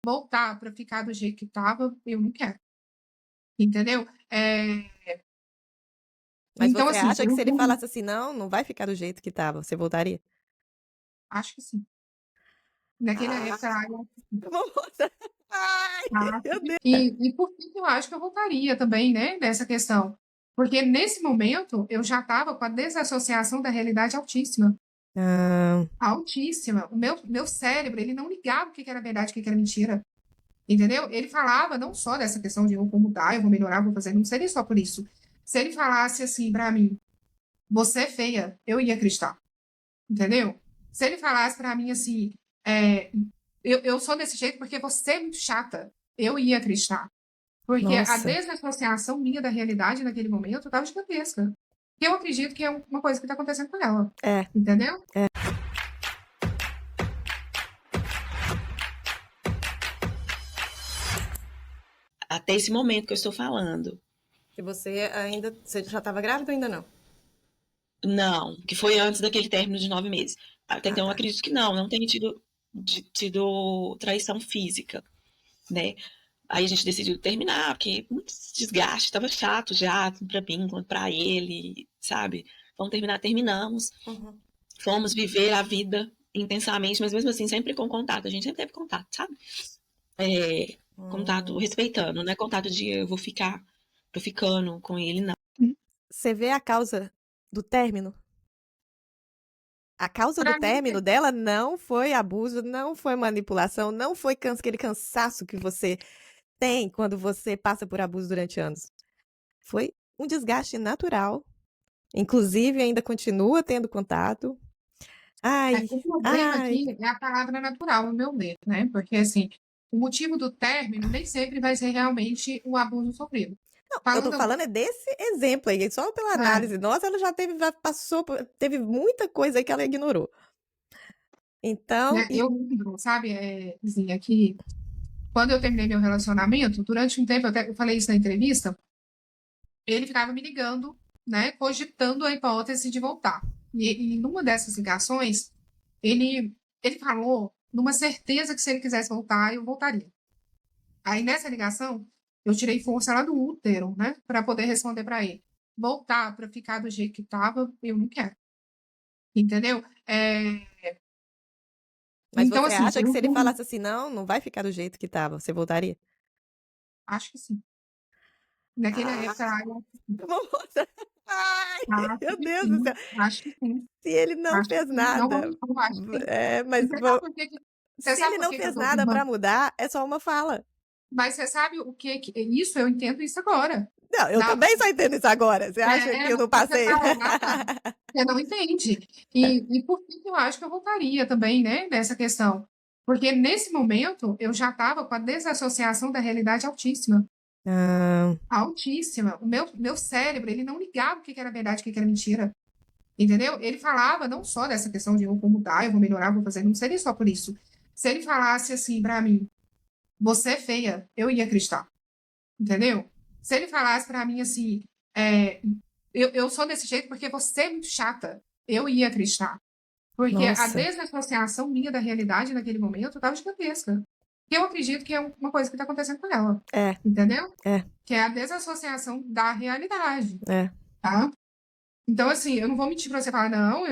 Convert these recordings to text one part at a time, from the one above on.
voltar para ficar do jeito que estava, eu não quero, entendeu? Mas Então, você assim, acha que se ele falasse assim, não, não vai ficar do jeito que tava, você voltaria? acho que sim. Naquela Ah, época, eu acho que sim. moça. Ai, Acho meu que Deus. sim. E por que que eu acho que eu voltaria também, né, nessa questão? Porque nesse momento eu já estava com a desassociação da realidade altíssima. Ah, Altíssima. O meu cérebro, ele não ligava o que que era verdade, o que que era mentira. Entendeu? Ele falava não só dessa questão de eu vou mudar, eu vou melhorar, eu vou fazer, não seria só por isso. Se ele falasse assim pra mim, você é feia, eu ia acreditar. Entendeu? Se ele falasse pra mim assim, é, eu sou desse jeito porque você é muito chata, eu ia acreditar. Porque a nossa. desassociação minha da realidade naquele momento estava gigantesca. Eu acredito que é uma coisa que está acontecendo com ela. É, Entendeu? é. Até esse momento que eu estou falando. E você já estava grávida ou ainda não? Não, que foi antes daquele término de 9 meses. Até Ah, então, eu tá. acredito que não tenha tido traição física, né? Aí a gente decidiu terminar, porque muito desgaste, tava chato já, tanto pra mim quanto pra ele, sabe? Vamos terminar, terminamos. Uhum. Fomos viver a vida intensamente, mas mesmo assim, sempre com contato. A gente sempre teve contato, sabe? Contato Hum. respeitando, não é contato de eu vou ficar, tô ficando com ele, não. Você vê a causa do término? A causa do Para mim, término dela não foi abuso, não foi manipulação, não foi aquele cansaço que você tem quando você passa por abuso durante anos. Foi um desgaste natural. Inclusive, ainda continua tendo contato. Ai, o problema ai. aqui é a palavra natural, no meu ver, né? Porque, assim, o motivo do término nem sempre vai ser realmente o abuso sofrido. Eu tô Falando, falando é desse exemplo aí, só pela é, análise nossa, ela já passou, teve muita coisa aí que ela ignorou. Então, né, eu lembro, sabe, Zinha, que quando eu terminei meu relacionamento, durante um tempo, eu falei isso na entrevista, ele ficava me ligando, né, cogitando a hipótese de voltar. E numa dessas ligações, ele falou numa certeza que se ele quisesse voltar, eu voltaria. Aí nessa ligação, eu tirei força lá do útero, né, para poder responder para ele. Voltar para ficar do jeito que estava, eu não quero. Entendeu? mas Então, você assim, acha que se ele falasse assim, não, não vai ficar do jeito que tava, você voltaria? acho que sim. Naquela Ah, época, eu moça. Ai, acho meu que Deus do céu. sim. Acho que sim. Se ele não Acho que fez sim. Não nada, vamos, não, acho que sim. é, E mas você se sabe ele por não que que eu fez tô nada pra afirmando? mudar, é só uma fala. Mas você sabe o que isso eu entendo isso agora. Não, eu Na, também só entendo isso agora. Você acha que eu mas não quando você passei? tá lá, você não entende. E por que que eu acho que eu voltaria também, né, nessa questão? Porque nesse momento eu já estava com a desassociação da realidade altíssima. Ah, Altíssima. O meu cérebro, ele não ligava o que que era verdade, o que que era mentira. Entendeu? Ele falava não só dessa questão de eu vou mudar, eu vou melhorar, eu vou fazer, não seria só por isso. Se ele falasse assim pra mim, você é feia, eu ia acreditar. Entendeu? Se ele falasse pra mim assim, é, eu sou desse jeito porque você é muito chata, eu ia acreditar. Porque a nossa. desassociação minha da realidade naquele momento estava gigantesca. Eu acredito que é uma coisa que está acontecendo com ela. É, Entendeu? é, Que é a desassociação da realidade. é. Tá? Então, assim, eu não vou mentir pra você falar, não.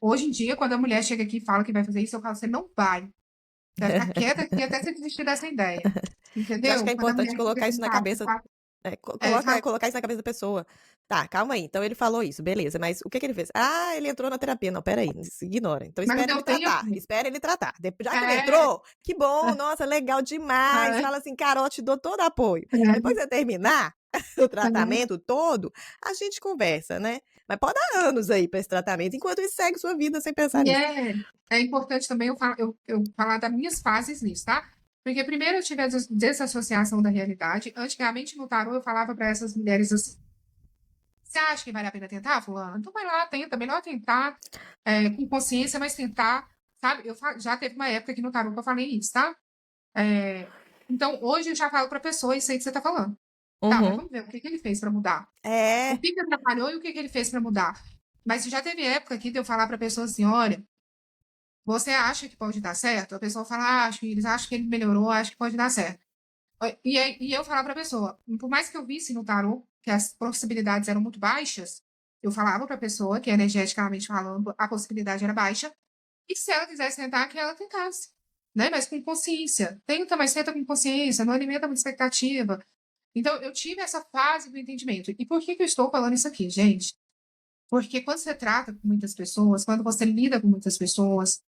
Hoje em dia, quando a mulher chega aqui e fala que vai fazer isso, eu falo, você não vai. Você vai ficar quieta aqui até você desistir dessa ideia. Mas acho que Entendeu? é Quando a importante mulher chega colocar aqui isso e na fala, cabeça. fala, Colocar isso na cabeça da pessoa. Tá, calma aí. Então ele falou isso, beleza. Mas o que que ele fez? Ah, ele entrou na terapia. Não, peraí, ignora. Então mas espera deu ele tratar. tempo. Espera ele tratar. Já que ele É, entrou, que bom, nossa, legal demais. é, Fala assim, Carol, te dou todo apoio. Depois é, que você terminar o é. tratamento todo, a gente conversa, né? Mas pode dar anos aí pra esse tratamento, enquanto ele segue sua vida sem pensar E nisso. é importante também eu falar das minhas fases nisso, tá? Porque primeiro eu tive a desassociação da realidade. Antigamente no tarô eu falava para essas mulheres assim: você acha que vale a pena tentar, fulano? Então vai lá, tenta. Melhor tentar com consciência, mas tentar, sabe? Já teve uma época aqui no tarô que eu falei isso, tá? É, então hoje eu já falo para a pessoa e sei o que você está falando. Tá, mas Uhum. vamos ver o que que ele fez para mudar. O É. que que atrapalhou e o que que ele fez para mudar. Mas já teve época aqui de eu falar para a pessoa assim: olha. Você acha que pode dar certo? A pessoa fala, acho, eles acham que ele melhorou, acho que pode dar certo. E eu falava para a pessoa, por mais que eu visse no tarô que as possibilidades eram muito baixas, eu falava para a pessoa que, energeticamente falando, a possibilidade era baixa, e se ela quisesse tentar, que ela tentasse, né? Mas com consciência. Tenta, mas tenta com consciência, não alimenta muita expectativa. Então, eu tive essa fase do entendimento. E por que que eu estou falando isso aqui, gente? Porque quando você trata com muitas pessoas, quando você lida com muitas pessoas,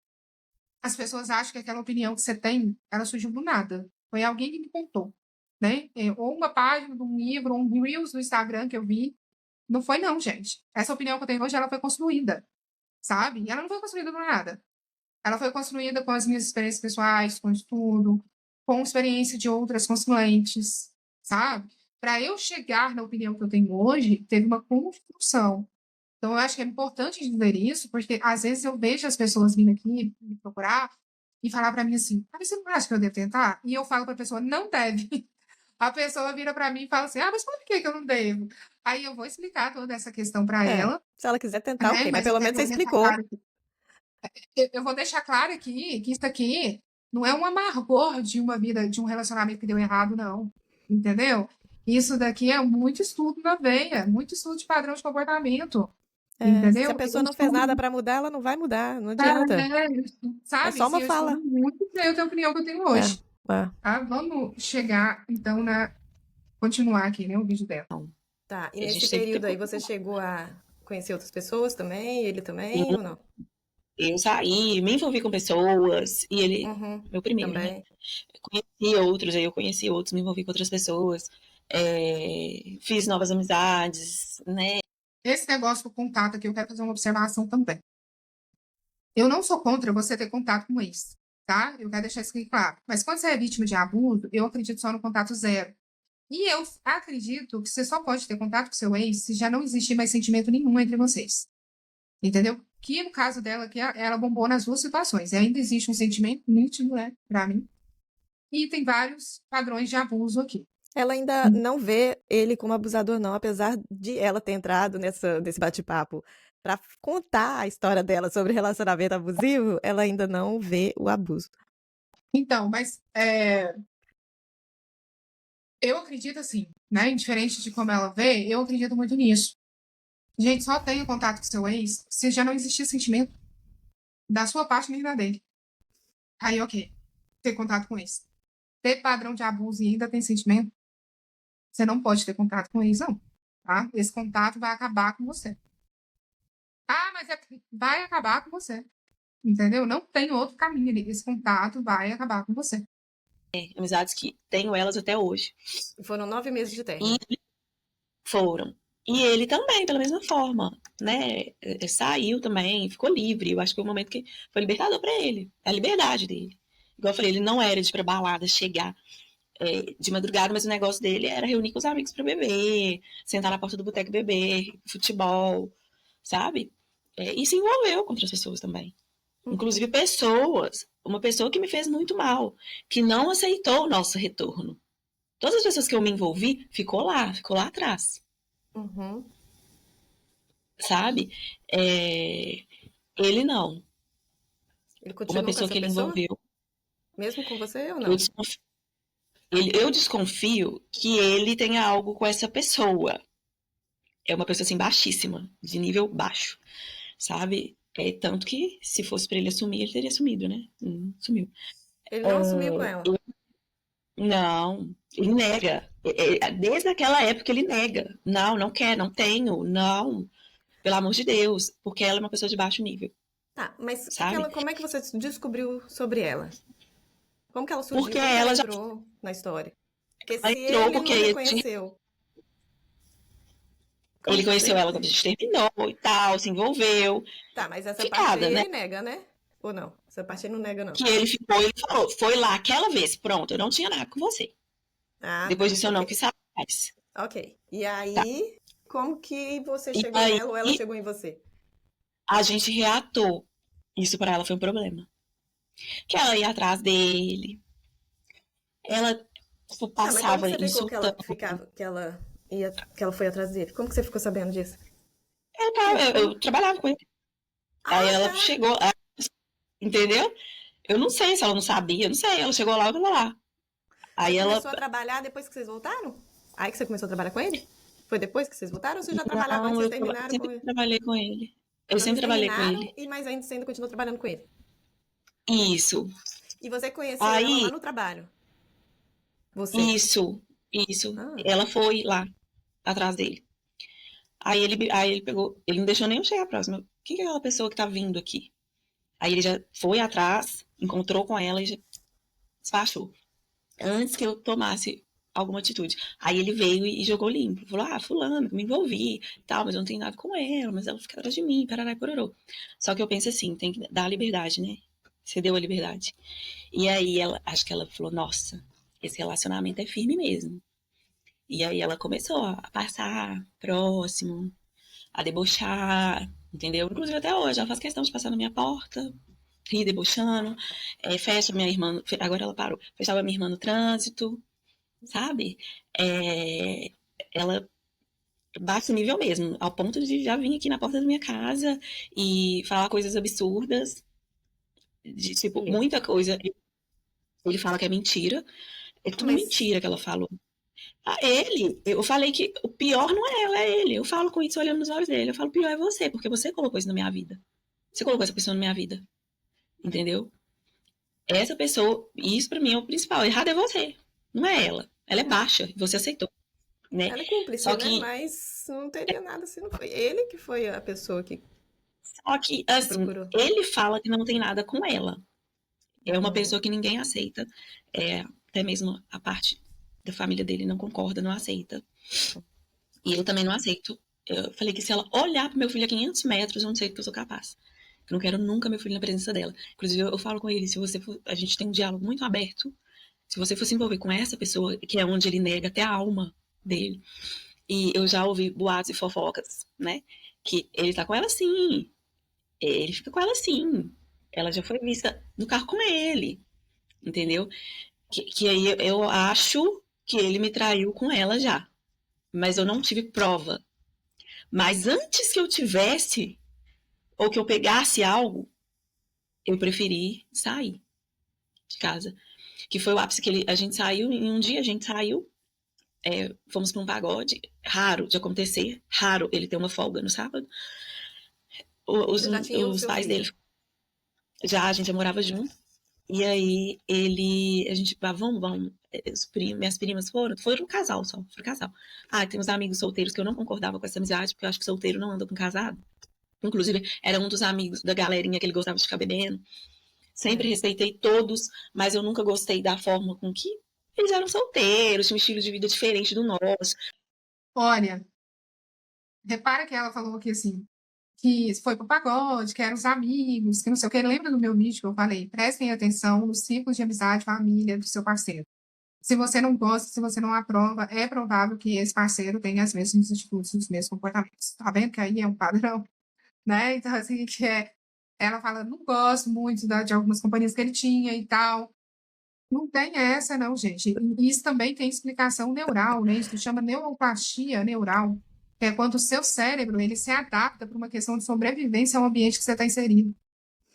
as pessoas acham que aquela opinião que você tem, ela surgiu do nada. Foi alguém que me contou, né? Ou uma página de um livro, ou um Reels do Instagram que eu vi. Não foi não, gente. Essa opinião que eu tenho hoje, ela foi construída, sabe? E ela não foi construída do nada. Ela foi construída com as minhas experiências pessoais, com estudo, com a experiência de outras consulentes, sabe? Para eu chegar na opinião que eu tenho hoje, teve uma construção. Então, eu acho que é importante dizer isso, porque às vezes eu vejo as pessoas vindo aqui me procurar e falar para mim assim: ah, você não acha que eu devo tentar? E eu falo para a pessoa: não deve. A pessoa vira para mim e fala assim: ah, mas por que que eu não devo? Aí eu vou explicar toda essa questão para É, ela, se ela quiser tentar, né? ok, mas Mas eu pelo menos quero você deixar explicou. claro aqui. Eu vou deixar claro aqui que isso aqui não é um amargor de uma vida, de um relacionamento que deu errado, não. Entendeu? Isso daqui é muito estudo na veia, muito estudo de padrão de comportamento. É, se a Entendeu? pessoa Eu não fez nada estudo, pra mudar, ela não vai mudar, não é, adianta. É sabe? só Assim, uma eu estudo fala. muito para eu ter a opinião que eu tenho É, hoje. é. Tá? Vamos chegar, então, continuar aqui, né, o vídeo dela. Não. Tá, e A nesse gente sempre período aí tem. você chegou a conhecer outras pessoas também? Ele também ou não? Eu saí, me envolvi com pessoas, e ele, Uhum, meu primeiro, né? também. Conheci outros, aí eu conheci outros, me envolvi com outras pessoas, fiz novas amizades, né? Esse negócio do contato aqui, eu quero fazer uma observação também. Eu não sou contra você ter contato com ex, tá? Eu quero deixar isso aqui claro. Mas quando você é vítima de abuso, eu acredito só no contato zero. E eu acredito que você só pode ter contato com seu ex se já não existir mais sentimento nenhum entre vocês. Entendeu? Que no caso dela, que ela bombou nas duas situações. E ainda existe um sentimento nítido, né, pra mim. E tem vários padrões de abuso aqui. Ela ainda não vê ele como abusador, não, apesar de ela ter entrado nesse bate-papo pra contar a história dela sobre relacionamento abusivo, ela ainda não vê o abuso. Então, mas eu acredito assim, né? Indiferente de como ela vê, eu acredito muito nisso. Gente, só tenha contato com seu ex se já não existir sentimento da sua parte nem da dele. Aí, ok, ter contato com ex. Ter padrão de abuso e ainda tem sentimento, você não pode ter contato com ex, não. Tá? Esse contato vai acabar com você. Ah, mas vai acabar com você. Entendeu? Não tem outro caminho ali. Esse contato vai acabar com você. Amizades que tenho elas até hoje. Foram 9 meses de E término. foram. E ele também, pela mesma forma, né? Saiu também, ficou livre. Eu acho que foi um momento que foi libertador para ele. A liberdade dele. Igual eu falei, ele não era de ir pra balada, chegar de madrugada, mas o negócio dele era reunir com os amigos para beber, sentar na porta do boteco e beber, futebol, sabe? E se envolveu com outras pessoas também. Uhum. Inclusive uma pessoa que me fez muito mal, que não aceitou o nosso retorno. Todas as pessoas que eu me envolvi, ficou lá atrás, Uhum. sabe? Ele não. Ele Uma continuou com pessoa essa que ele pessoa? envolveu, Mesmo com você ou eu não? desconfio, eu desconfio que ele tenha algo com essa pessoa. É uma pessoa assim baixíssima, de nível baixo, sabe? Tanto que se fosse para ele assumir, ele teria assumido, né? Sumiu. Ele não assumiu com ela. Não, ele nega. Desde aquela época ele nega. Não, não quer, não tenho, não. Pelo amor de Deus, porque ela é uma pessoa de baixo nível, Tá, mas sabe? como é que você descobriu sobre ela? Como que ela surgiu? Porque Como que ela ela já entrou na história? Porque ela se entrou, ele não porque reconheceu, como ele que conheceu você... ela quando a gente terminou e tal, se envolveu. Tá, mas essa parte aí Ficada, né? ele nega, né? Ou não? Essa parte ele não nega, não. Que ele ficou, ele falou, foi lá aquela vez, pronto, eu não tinha nada com você. Ah, Depois tá. disso eu não Ok. quis saber mais. Ok. E Tá. aí, como que você E chegou aí nela ou ela chegou em você? a gente reatou. Isso pra ela foi um problema. Que ela ia atrás dele. Ela Tá, mas como que passava você ficou que ela insultando. ficava, que ela foi atrás dele? Como que você ficou sabendo disso? Eu trabalhava com ele. Aí Ah, ela tá. chegou. entendeu? Eu não sei se ela não sabia, eu não sei. Ela chegou lá, eu tava lá. Você Aí ela. começou a trabalhar depois que vocês voltaram? Aí que você começou a trabalhar com ele? Foi depois que vocês voltaram ou você já trabalhava antes, Não, vocês eu terminaram com sempre ele? trabalhei com ele. Eu Então sempre vocês trabalhei com terminaram ele. e mais ainda você ainda continuou trabalhando com ele. Isso. E você conheceu ela lá Aí, no trabalho? Você? isso, isso. Ah, Ela foi lá, atrás dele. Aí ele pegou, ele não deixou nem eu chegar próximo. Quem que é aquela pessoa que tá vindo aqui? Aí ele já foi atrás, encontrou com ela e já despachou. Antes que eu tomasse alguma atitude. Aí ele veio e jogou limpo. Falou, fulano, me envolvi, tal, mas eu não tenho nada com ela, mas ela fica atrás de mim, parará e pororô. Só que eu penso assim, tem que dar a liberdade, né? Você deu a liberdade. E aí acho que ela falou, nossa, esse relacionamento é firme mesmo. E aí ela começou a passar próximo, a debochar, entendeu? Inclusive até hoje, ela faz questão de passar na minha porta, rir debochando, fecha minha irmã, agora ela parou, fechava minha irmã no trânsito, sabe? É, ela baixa o nível mesmo, ao ponto de já vir aqui na porta da minha casa e falar coisas absurdas, de tipo, e ele? muita coisa. Ele fala que é mentira, é tudo Mas mentira que ela falou. Eu falei que o pior não é ela, é ele. Eu falo com isso olhando nos olhos dele. Eu falo, o pior é você, porque você colocou isso na minha vida. Você colocou essa pessoa na minha vida. Entendeu? Essa pessoa, e isso pra mim é o principal. Errado é você, não é ela. Ela é baixa, você aceitou, né? ela é cúmplice, Só né? que, Mas não teria nada se não foi ele que foi a pessoa que te assim, procurou. ele fala que não tem nada com ela. É uma Hum, pessoa que ninguém aceita. Até mesmo a parte da família dele não concorda, não aceita. E eu também não aceito. Eu falei que se ela olhar pro meu filho a 500 metros, eu não sei que eu sou capaz. Eu não quero nunca meu filho na presença dela. Inclusive, eu falo com ele, se você for, a gente tem um diálogo muito aberto. Se você for se envolver com essa pessoa, que é onde ele nega até a alma dele, e eu já ouvi boatos e fofocas, né? Que ele tá com ela sim, ele fica com ela sim. Ela já foi vista no carro com ele, entendeu? Que aí eu acho que ele me traiu com ela já. Mas eu não tive prova. Mas antes que eu tivesse, ou que eu pegasse algo, eu preferi sair de casa. Que foi o ápice que a gente saiu, em um dia a gente saiu, fomos para um pagode, raro de acontecer, raro ele ter uma folga no sábado. Os, você já tinha o os seu pais dele, filho. a gente já morava junto, e aí a gente, vamos, minhas primas foram um casal só, foram um casal. Tem uns amigos solteiros que eu não concordava com essa amizade, porque eu acho que solteiro não anda com casado. Inclusive, era um dos amigos da galerinha que ele gostava de ficar bebendo. Sempre respeitei todos, mas eu nunca gostei da forma com que eles eram solteiros, tinham um estilo de vida diferente do nosso. Olha, repara que ela falou que assim, que foi pro pagode, que eram os amigos, que não sei o que. Lembra do meu vídeo que eu falei? Prestem atenção nos ciclos de amizade, família do seu parceiro. Se você não gosta, se você não aprova, é provável que esse parceiro tenha as mesmas atitudes, os mesmos comportamentos. Tá vendo que aí é um padrão, né? Então, assim, ela fala, não gosto muito de algumas companhias que ele tinha e tal. Não tem essa, não, gente. E isso também tem explicação neural, né? Isso chama neuroplasia neural, que é quando o seu cérebro ele se adapta para uma questão de sobrevivência ao ambiente que você está inserido,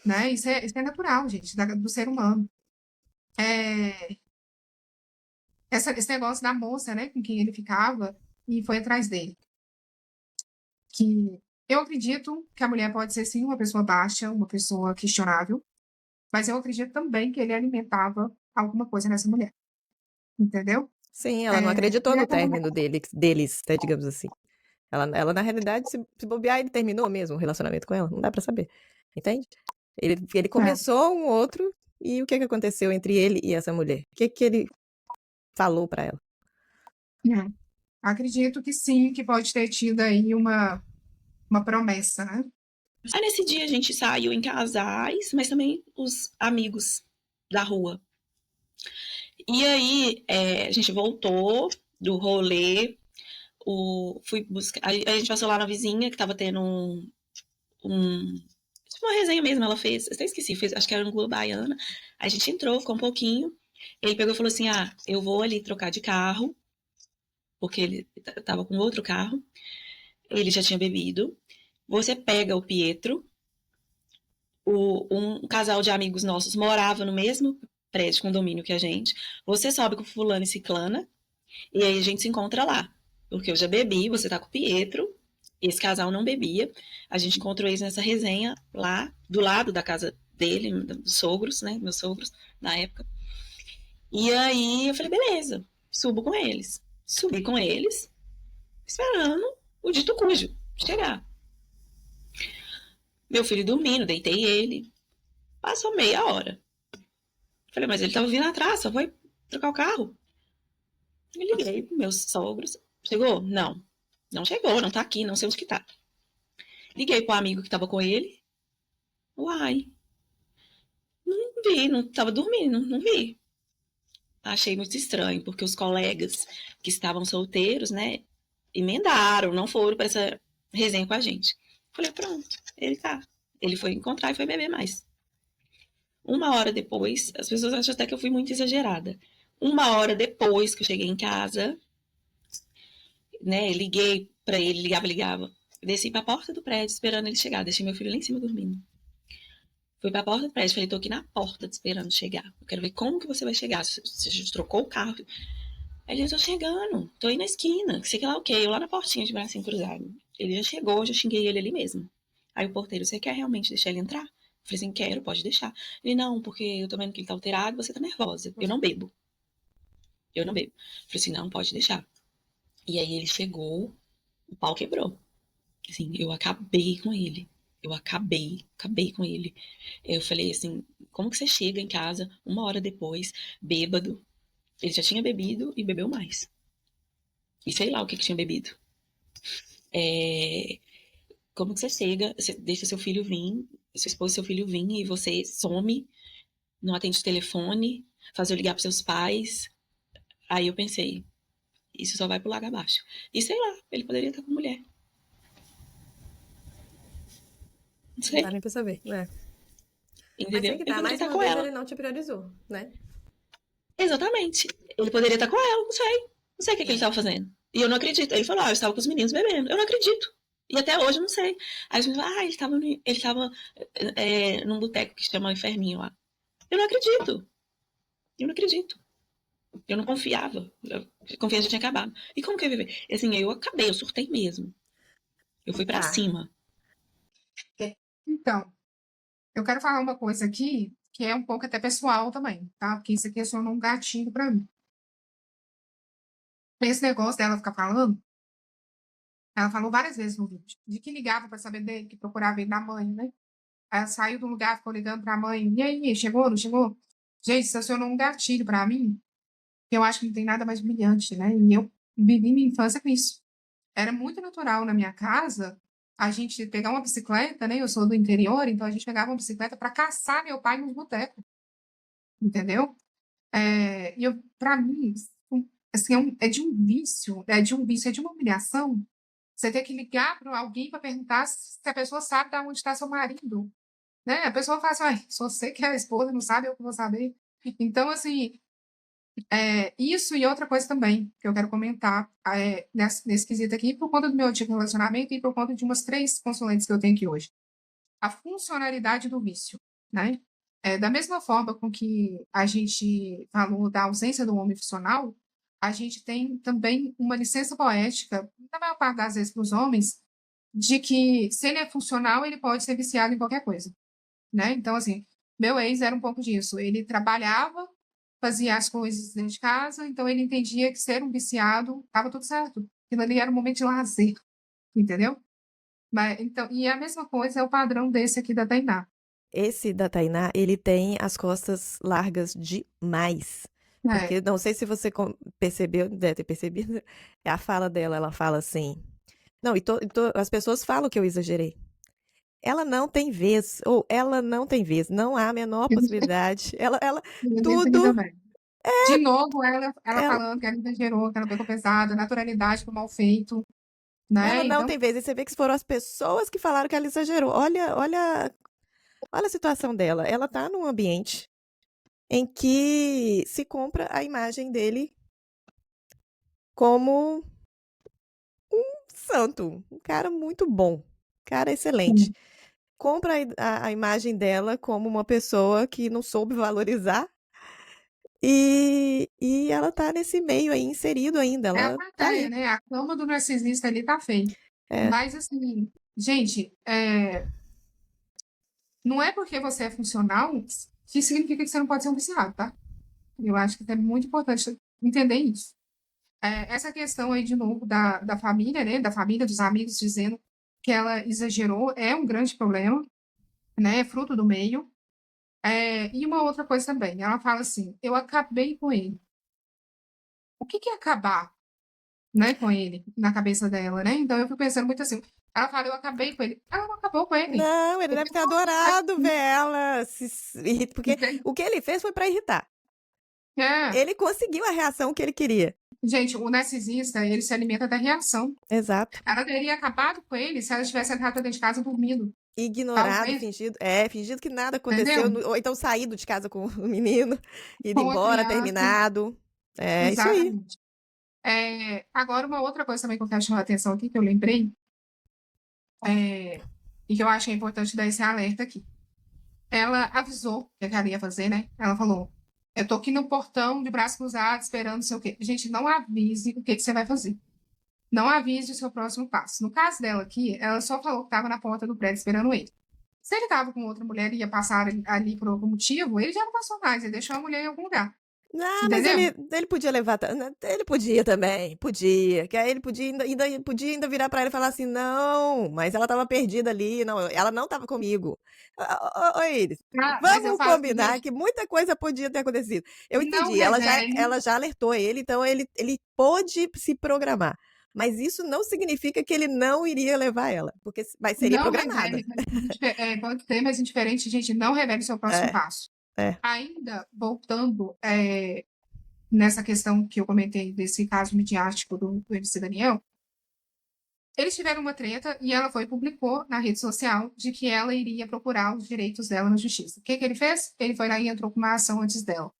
né? Isso é natural, gente, do ser humano. É, esse negócio da moça, né, com quem ele ficava e foi atrás dele. Que eu acredito que a mulher pode ser, sim, uma pessoa baixa, uma pessoa questionável, mas eu acredito também que ele alimentava alguma coisa nessa mulher, entendeu? Sim, ela não acreditou E no é como término deles, né, digamos assim. Ela, na realidade, se bobear, ele terminou mesmo o relacionamento com ela. Não dá pra saber. Entende? Ele é, começou um outro, e o que aconteceu entre ele e essa mulher? O que ele falou pra ela? é. Acredito que sim, que pode ter tido aí uma promessa, né? Aí nesse dia a gente saiu em casais, mas também os amigos da rua. E aí a gente voltou do rolê, fui buscar. A gente passou lá na vizinha que tava tendo tipo uma resenha mesmo, ela fez. Eu até esqueci, acho que era no Globo Baiana. A gente entrou, ficou um pouquinho. Ele pegou e falou assim: eu vou ali trocar de carro, porque ele tava com outro carro. Ele já tinha bebido. Você pega o Pietro, um casal de amigos nossos morava no mesmo prédio, condomínio que a gente. Você sobe com fulano e ciclana, e aí a gente se encontra lá. Porque eu já bebi, você tá com o Pietro, esse casal não bebia. A gente encontrou eles nessa resenha lá, do lado da casa dele, dos sogros, né? Meus sogros, na época. E aí eu falei, beleza, subo com eles. Subi com eles, esperando o dito cujo chegar. Meu filho dormindo, deitei ele. Passou meia hora. Falei, mas ele tava vindo atrás, só foi trocar o carro. Me liguei pros meus sogros. Chegou? Não. Não chegou, não tá aqui, não sei onde que tá. Liguei pro amigo que tava com ele. Uai. Não vi, não tava dormindo, não vi. Achei muito estranho, porque os colegas que estavam solteiros, né, emendaram, não foram pra essa resenha com a gente. Falei, pronto, ele tá. Ele foi encontrar e foi beber mais. Uma hora depois, as pessoas acham até que eu fui muito exagerada. Uma hora depois que eu cheguei em casa, né, liguei pra ele, ligava. Desci pra porta do prédio esperando ele chegar. Deixei meu filho lá em cima dormindo. Fui pra porta do prédio, falei, tô aqui na porta esperando chegar. Eu quero ver como que você vai chegar. Você já trocou o carro? Aí ele, eu tô chegando, tô aí na esquina, sei que lá o quê? Eu lá na portinha de bracinho cruzado. Ele já chegou, eu já xinguei ele ali mesmo. Aí o porteiro, você quer realmente deixar ele entrar? Eu falei assim, quero, pode deixar. Ele, não, porque eu tô vendo que ele tá alterado, você tá nervosa. Eu não bebo. Eu não bebo. Eu falei assim, não, pode deixar. E aí ele chegou, o pau quebrou. Assim, eu acabei com ele. Eu acabei com ele. Eu falei assim, como que você chega em casa uma hora depois, bêbado? Ele já tinha bebido e bebeu mais. E sei lá o que tinha bebido. Como que você chega, você deixa seu filho vir, sua esposa e seu filho vir e você some, não atende o telefone, faz eu ligar pros seus pais. Aí eu pensei, isso só vai pro lago abaixo. E sei lá, ele poderia estar com mulher. Não Não dá sei, nem pra saber, né? Mas entendeu? tem que Ele dar, poderia mais estar uma com vez ela. ele não te priorizou, né? Exatamente. Ele poderia estar com ela, não sei. Não sei o que ele estava fazendo. E eu não acredito. Ele falou, eu estava com os meninos bebendo. Eu não acredito. E até hoje eu não sei. Aí a gente fala, ele estava num boteco que se chama Inferninho lá. Eu não acredito. Eu não acredito. Eu não confiava. A confiança tinha acabado. E como que eu ia viver? E assim, eu acabei, eu surtei mesmo. Eu fui pra Tá. cima. Então, eu quero falar uma coisa aqui que é um pouco até pessoal também, tá? Porque isso aqui é só um gatilho pra mim. Esse negócio dela ficar falando, ela falou várias vezes no vídeo, de que ligava pra saber dele, que procurava ele da mãe, né? Aí ela saiu do lugar, ficou ligando pra mãe. E aí, chegou, não chegou? Gente, isso acionou um gatilho pra mim, que eu acho que não tem nada mais humilhante, né? E eu vivi minha infância com isso. Era muito natural na minha casa a gente pegar uma bicicleta, né? Eu sou do interior, então a gente pegava uma bicicleta para caçar meu pai nos botecos, entendeu? E eu, para mim, assim, é de um vício, é de uma humilhação. Você ter que ligar para alguém para perguntar se a pessoa sabe de onde está seu marido, né? A pessoa fala assim, "Ai, se você que é a esposa, não sabe, eu que vou saber." Então, assim, isso e outra coisa também que eu quero comentar nesse quesito aqui, por conta do meu antigo relacionamento e por conta de umas 3 consulentes que eu tenho aqui hoje. A funcionalidade do vício, né? Da mesma forma com que a gente falou da ausência do homem funcional, a gente tem também uma licença poética, na maior parte das vezes para os homens, de que se ele é funcional, ele pode ser viciado em qualquer coisa, né? Então, assim, meu ex era um pouco disso. Ele trabalhava, fazia as coisas dentro de casa, então ele entendia que ser um viciado estava tudo certo. Aquilo ali era um momento de lazer, entendeu? Mas, então, e a mesma coisa é o padrão desse aqui da Tainá. Esse da Tainá, ele tem as costas largas demais. É, Porque não sei se você percebeu, deve ter percebido, é a fala dela, ela fala assim. Não, as pessoas falam que eu exagerei. Ela não tem vez, ou ela não tem vez, não há a menor possibilidade. Ela, isso aqui tudo, também. De novo, ela ela, falando que ela exagerou, que ela pegou pesado, naturalidade pro mal feito, ela né? não Então, tem vez. E você vê que foram as pessoas que falaram que ela exagerou. Olha a situação dela. Ela tá num ambiente em que se compra a imagem dele como santo, um cara muito bom, um cara excelente. compra a imagem dela como uma pessoa que não soube valorizar. E ela tá nesse meio aí, inserido ainda. É a Ela tá plateia, aí. né? A cama do narcisista ali tá feia. É. Mas, assim, gente, não é porque você é funcional que significa que você não pode ser um viciado, tá? Eu acho que é muito importante entender isso. Essa questão aí, de novo, da família, né? Da família, dos amigos, dizendo que ela exagerou, é um grande problema, né? É fruto do meio. E uma outra coisa também, ela fala assim: eu acabei com ele. O que é acabar, né, com ele, na cabeça dela, né? Então eu fico pensando muito assim: ela fala, eu acabei com ele. Ela não acabou com ele. Não, ele Ele deve ter não está adorado ver aqui, ela porque entende? o que ele fez foi pra irritar. É. Ele conseguiu a reação que ele queria. Gente, o narcisista, ele se alimenta da reação. Exato. Ela teria acabado com ele se ela tivesse entrado dentro de casa dormindo. Ignorado, Talvez, fingido que nada aconteceu, entendeu? ou então saído de casa com o menino, ido Com a embora, criança. terminado. É isso aí. Exatamente. Agora, uma outra coisa também que eu quero chamar a atenção aqui, que eu lembrei, e que eu acho que é importante dar esse alerta aqui. Ela avisou o que ela ia fazer, né? Ela falou: eu tô aqui no portão, de braço cruzado, esperando não sei o quê. Gente, não avise o que você vai fazer. Não avise o seu próximo passo. No caso dela aqui, ela só falou que estava na porta do prédio esperando ele. Se ele estava com outra mulher e ia passar ali por algum motivo, ele já não passou mais, ele deixou a mulher em algum lugar. Ah, mas Entendeu? ele podia levar. Ele podia também, podia. Que aí ele podia podia virar pra ela e falar assim: não, mas ela tava perdida ali, não, ela não tava comigo. Ô, Iris, Mas eu vamos falo assim, combinar gente, que muita coisa podia ter acontecido. Eu não entendi, revele. ela já alertou ele, então ele pôde se programar. Mas isso não significa que ele não iria levar ela, porque mas seria Não programada. revele, pode ter, mas indiferente, gente, não revele seu próximo É, passo. é. Ainda voltando nessa questão que eu comentei desse caso midiático do MC Daniel, eles tiveram uma treta e ela foi e publicou na rede social de que ela iria procurar os direitos dela na justiça. O que ele fez? Ele foi lá e entrou com uma ação antes dela.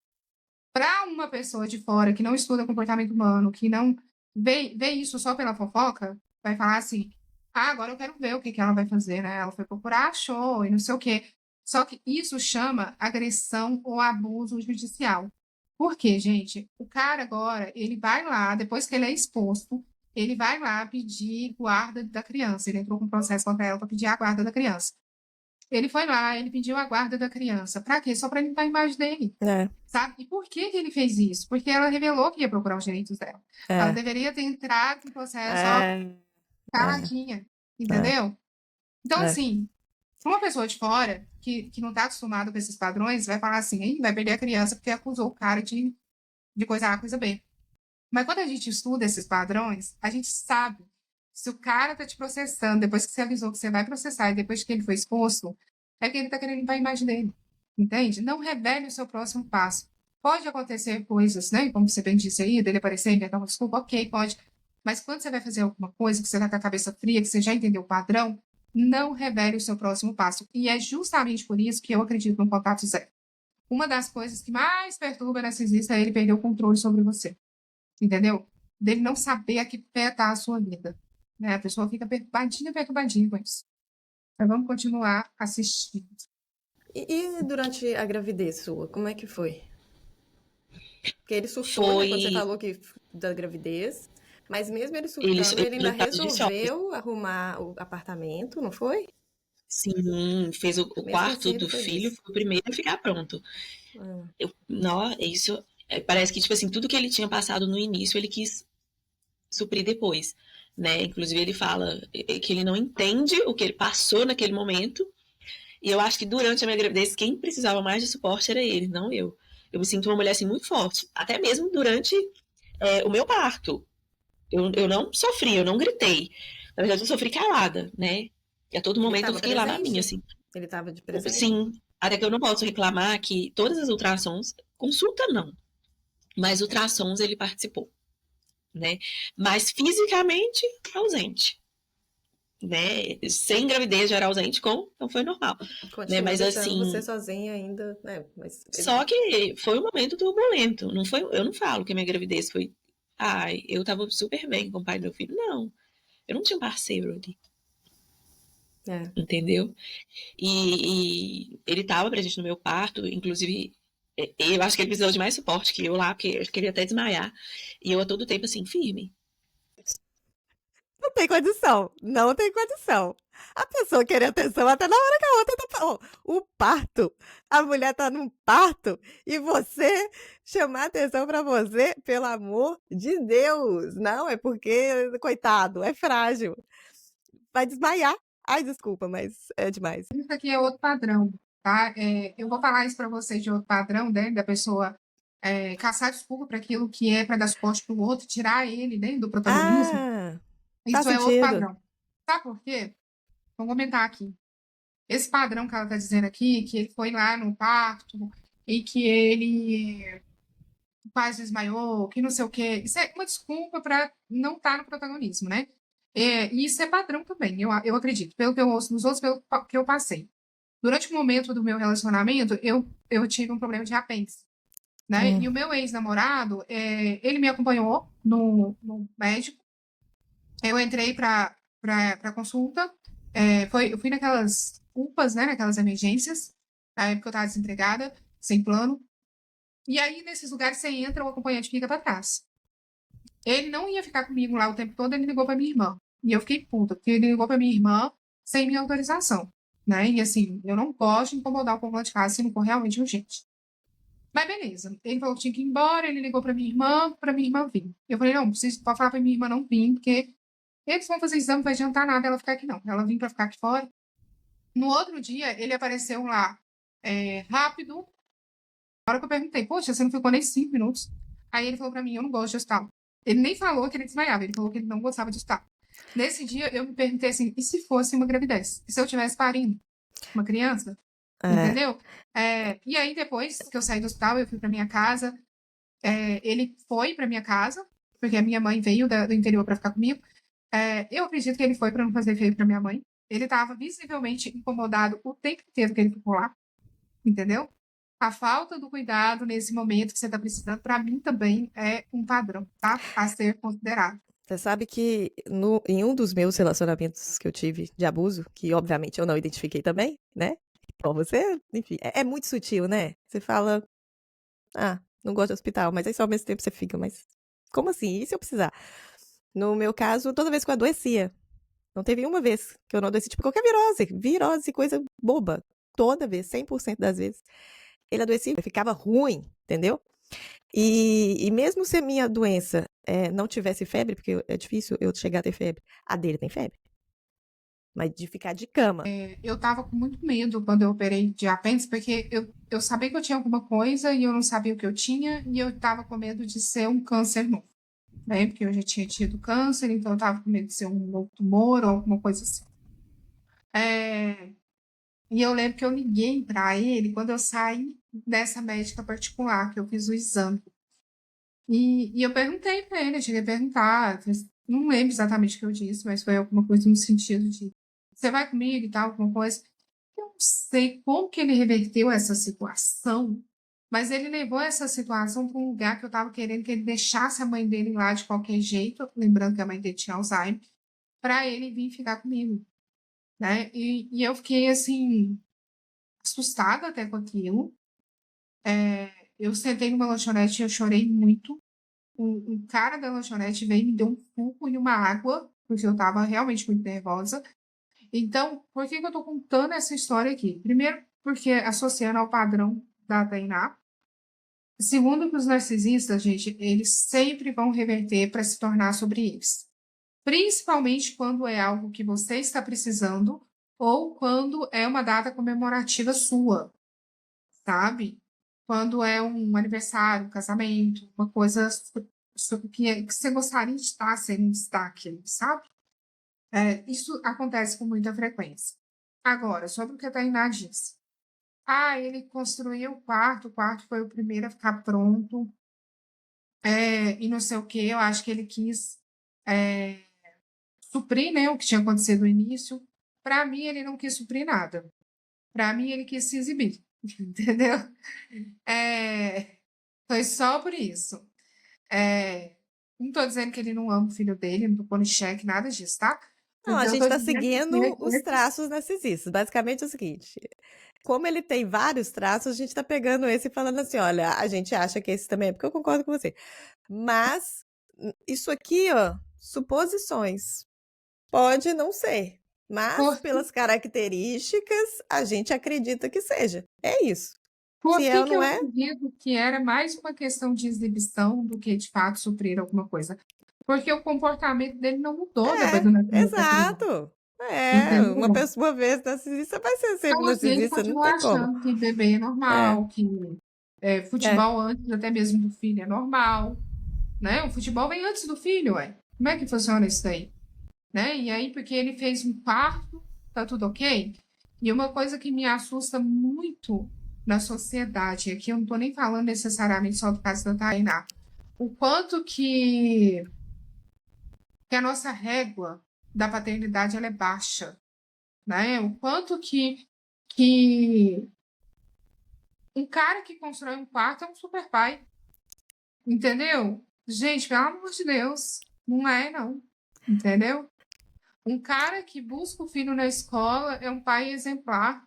Para uma pessoa de fora que não estuda comportamento humano, que não vê isso só pela fofoca, vai falar assim: ah, agora eu quero ver o que ela vai fazer, né? Ela foi procurar, achou e não sei o quê. Só que isso chama agressão ou abuso judicial. Por quê, gente? O cara agora, ele vai lá, depois que ele é exposto, ele vai lá pedir guarda da criança. Ele entrou com um processo contra ela para pedir a guarda da criança. Ele foi lá, ele pediu a guarda da criança. Para quê? Só para limpar a imagem dele. Sabe? E por que ele fez isso? Porque ela revelou que ia procurar os direitos dela. Ela deveria ter entrado no processo, caladinha. Entendeu? Então, assim, uma pessoa de fora que não está acostumada com esses padrões vai falar assim: vai perder a criança porque acusou o cara de coisa A, coisa B. Mas quando a gente estuda esses padrões, a gente sabe se o cara tá te processando depois que você avisou que você vai processar e depois que ele foi exposto, é porque ele tá querendo limpar a imagem dele. Entende? Não revele o seu próximo passo. Pode acontecer coisas, né? Como você bem disse aí, dele aparecer e inventar uma desculpa, ok, pode. Mas quando você vai fazer alguma coisa, que você tá com a cabeça fria, que você já entendeu o padrão, não revele o seu próximo passo. E é justamente por isso que eu acredito no contato zero. Uma das coisas que mais perturba narcisista é ele perder o controle sobre você. Entendeu? Dele não saber a que pé tá a sua vida. Né? A pessoa fica perturbadinha com isso. Mas vamos continuar assistindo. E durante a gravidez sua, como é que foi? Porque ele surtou, né, quando você falou que da gravidez, mas mesmo ele surtando, ele ainda resolveu arrumar o apartamento, não foi? Sim, fez o quarto assim, do filho, foi o primeiro a ficar pronto. Parece que, tipo assim, tudo que ele tinha passado no início, ele quis suprir depois, né? Inclusive, ele fala que ele não entende o que ele passou naquele momento, e eu acho que durante a minha gravidez, quem precisava mais de suporte era ele, não eu. Eu me sinto uma mulher, assim, muito forte, até mesmo durante o meu parto. Eu não sofri, eu não gritei. Na verdade, eu sofri calada, né? E a todo momento eu fiquei lá na minha, assim. Ele estava de presente? Sim, até que eu não posso reclamar que todas as ultrassons, consulta não, mas ultrassons ele participou, né? Mas fisicamente ausente, né? Sem gravidez já era ausente, então foi normal. Né? Mas assim, você sozinha ainda, né? Mas... Só que foi um momento turbulento. Não foi, eu não falo que a minha gravidez foi, eu tava super bem com o pai do meu filho, não. Eu não tinha um parceiro ali. É. entendeu? E ele estava presente no meu parto, inclusive, eu acho que ele precisou de mais suporte que eu lá, porque eu queria até desmaiar. E eu a todo tempo assim, firme. Não tem condição. Não tem condição. A pessoa querer atenção até na hora que a outra tá. O parto. A mulher tá num parto e você chamar atenção pra você, pelo amor de Deus. Não, é porque, coitado, é frágil. Vai desmaiar. Ai, desculpa, mas é demais. Isso aqui é outro padrão, tá? Eu vou falar isso para vocês de outro padrão, né? Da pessoa caçar desculpa para aquilo que é para dar suporte para o outro, tirar ele, né, do protagonismo. Ah, faz Isso é outro sentido. padrão. Sabe por quê? Vou comentar aqui. Esse padrão que ela está dizendo aqui, que ele foi lá no parto e que ele quase desmaiou, que não sei o quê, isso é uma desculpa para não estar no protagonismo, né? E isso é padrão também, eu acredito, pelo que eu ouço dos outros, pelo que eu passei. Durante o momento do meu relacionamento, eu tive um problema de apêndice, né? E o meu ex-namorado, ele me acompanhou no médico. Eu entrei para consulta. Eu fui naquelas UPAs, né? Naquelas emergências, na época eu estava desempregada, sem plano. E aí, nesses lugares, você entra, o acompanhante fica para trás. Ele não ia ficar comigo lá o tempo todo, ele ligou para minha irmã. E eu fiquei puta, porque ele ligou para minha irmã sem minha autorização, né? E assim, eu não gosto de incomodar o povo lá de casa se não for realmente urgente. Mas beleza. Ele falou que tinha que ir embora, ele ligou para minha irmã vir. Eu falei, não, preciso pode falar para minha irmã não vir, porque eles vão fazer exame, não vai adiantar nada ela ficar aqui, não. Ela vir para ficar aqui fora. No outro dia, ele apareceu lá rápido. Na hora que eu perguntei, poxa, você não ficou nem 5 minutos? Aí ele falou para mim, eu não gosto de hospital. Ele nem falou que ele desmaiava, ele falou que ele não gostava de hospital. Nesse dia, eu me perguntei assim, e se fosse uma gravidez? E se eu tivesse parindo uma criança? Entendeu? E aí, depois que eu saí do hospital, eu fui para minha casa. Ele foi para minha casa, porque a minha mãe veio do interior para ficar comigo. Eu acredito que ele foi para não fazer feio para minha mãe. Ele estava visivelmente incomodado o tempo inteiro que ele ficou lá, entendeu? A falta do cuidado nesse momento que você está precisando, para mim também é um padrão, tá? A ser considerado. Você sabe que em um dos meus relacionamentos que eu tive de abuso, que obviamente eu não identifiquei também, né? Bom, você, enfim, é muito sutil, né? Você fala, não gosto de hospital, mas aí só ao mesmo tempo você fica, mas como assim? E se eu precisar? No meu caso, toda vez que eu adoecia, não teve uma vez que eu não adoeci, tipo qualquer virose, coisa boba. Toda vez, 100% das vezes. Ele adoecia, ficava ruim, entendeu? E mesmo se a minha doença não tivesse febre, porque é difícil eu chegar a ter febre, a dele tem febre. Mas de ficar de cama. Eu tava com muito medo quando eu operei de apêndice, porque eu sabia que eu tinha alguma coisa e eu não sabia o que eu tinha, e eu tava com medo de ser um câncer novo, né? Porque eu já tinha tido câncer, então eu tava com medo de ser um novo tumor ou alguma coisa assim. E eu lembro que eu liguei para ele quando eu saí dessa médica particular, que eu fiz o exame. E eu perguntei para ele, eu cheguei a perguntar, não lembro exatamente o que eu disse, mas foi alguma coisa no sentido de você vai comigo e tal, alguma coisa. Eu não sei como que ele reverteu essa situação, mas ele levou essa situação para um lugar que eu estava querendo que ele deixasse a mãe dele lá de qualquer jeito, lembrando que a mãe dele tinha Alzheimer, para ele vir ficar comigo, né? E eu fiquei assim assustada até com aquilo. Eu sentei numa lanchonete e eu chorei muito. Um cara da lanchonete veio e me deu um suco e uma água, porque eu estava realmente muito nervosa. Então, por que eu estou contando essa história aqui? Primeiro, porque associando ao padrão da Tainá. Segundo, que os narcisistas, gente, eles sempre vão reverter para se tornar sobre eles. Principalmente quando é algo que você está precisando ou quando é uma data comemorativa sua, sabe? Quando é um aniversário, um casamento, uma coisa que você gostaria de estar sendo um destaque, sabe? Isso acontece com muita frequência. Agora, sobre o que a Tainá disse. Ele construiu o quarto foi o primeiro a ficar pronto, e não sei o quê. Eu acho que ele quis suprir, né, o que tinha acontecido no início. Para mim, ele não quis suprir nada. Para mim, ele quis se exibir, entendeu? Foi só por isso. Não estou dizendo que ele não ama o filho dele, não estou pondo em xeque nada disso, tá? Não, a Porque eu gente tô está dizendo seguindo que os traços narcisistas. Basicamente é o seguinte: como ele tem vários traços, a gente está pegando esse e falando assim: olha, a gente acha que esse também é, porque eu concordo com você. Mas isso aqui, ó, suposições. Pode não ser, mas por, pelas características, a gente acredita que seja. É isso. Se por é ou que não eu é, acredito que era mais uma questão de exibição do que de fato suprir alguma coisa? Porque o comportamento dele não mudou depois do nascimento da criança, exato. É, uma entendeu? pessoa vez narcisista vai ser sempre Então, assim, ele narcisista, não continua tem como. achando que bebê é É, normal, que é. futebol antes até mesmo do filho é normal, né? O futebol vem antes do filho, ué. Como é que funciona isso daí? Né? E aí, porque ele fez um parto, tá tudo ok? E uma coisa que me assusta muito na sociedade, aqui eu não tô nem falando necessariamente só do caso da Tainá, o quanto que a nossa régua da paternidade ela é baixa, né? O quanto que um cara que constrói um quarto é um super pai, entendeu? Gente, pelo amor de Deus, não é, não, entendeu? Um cara que busca o filho na escola é um pai exemplar.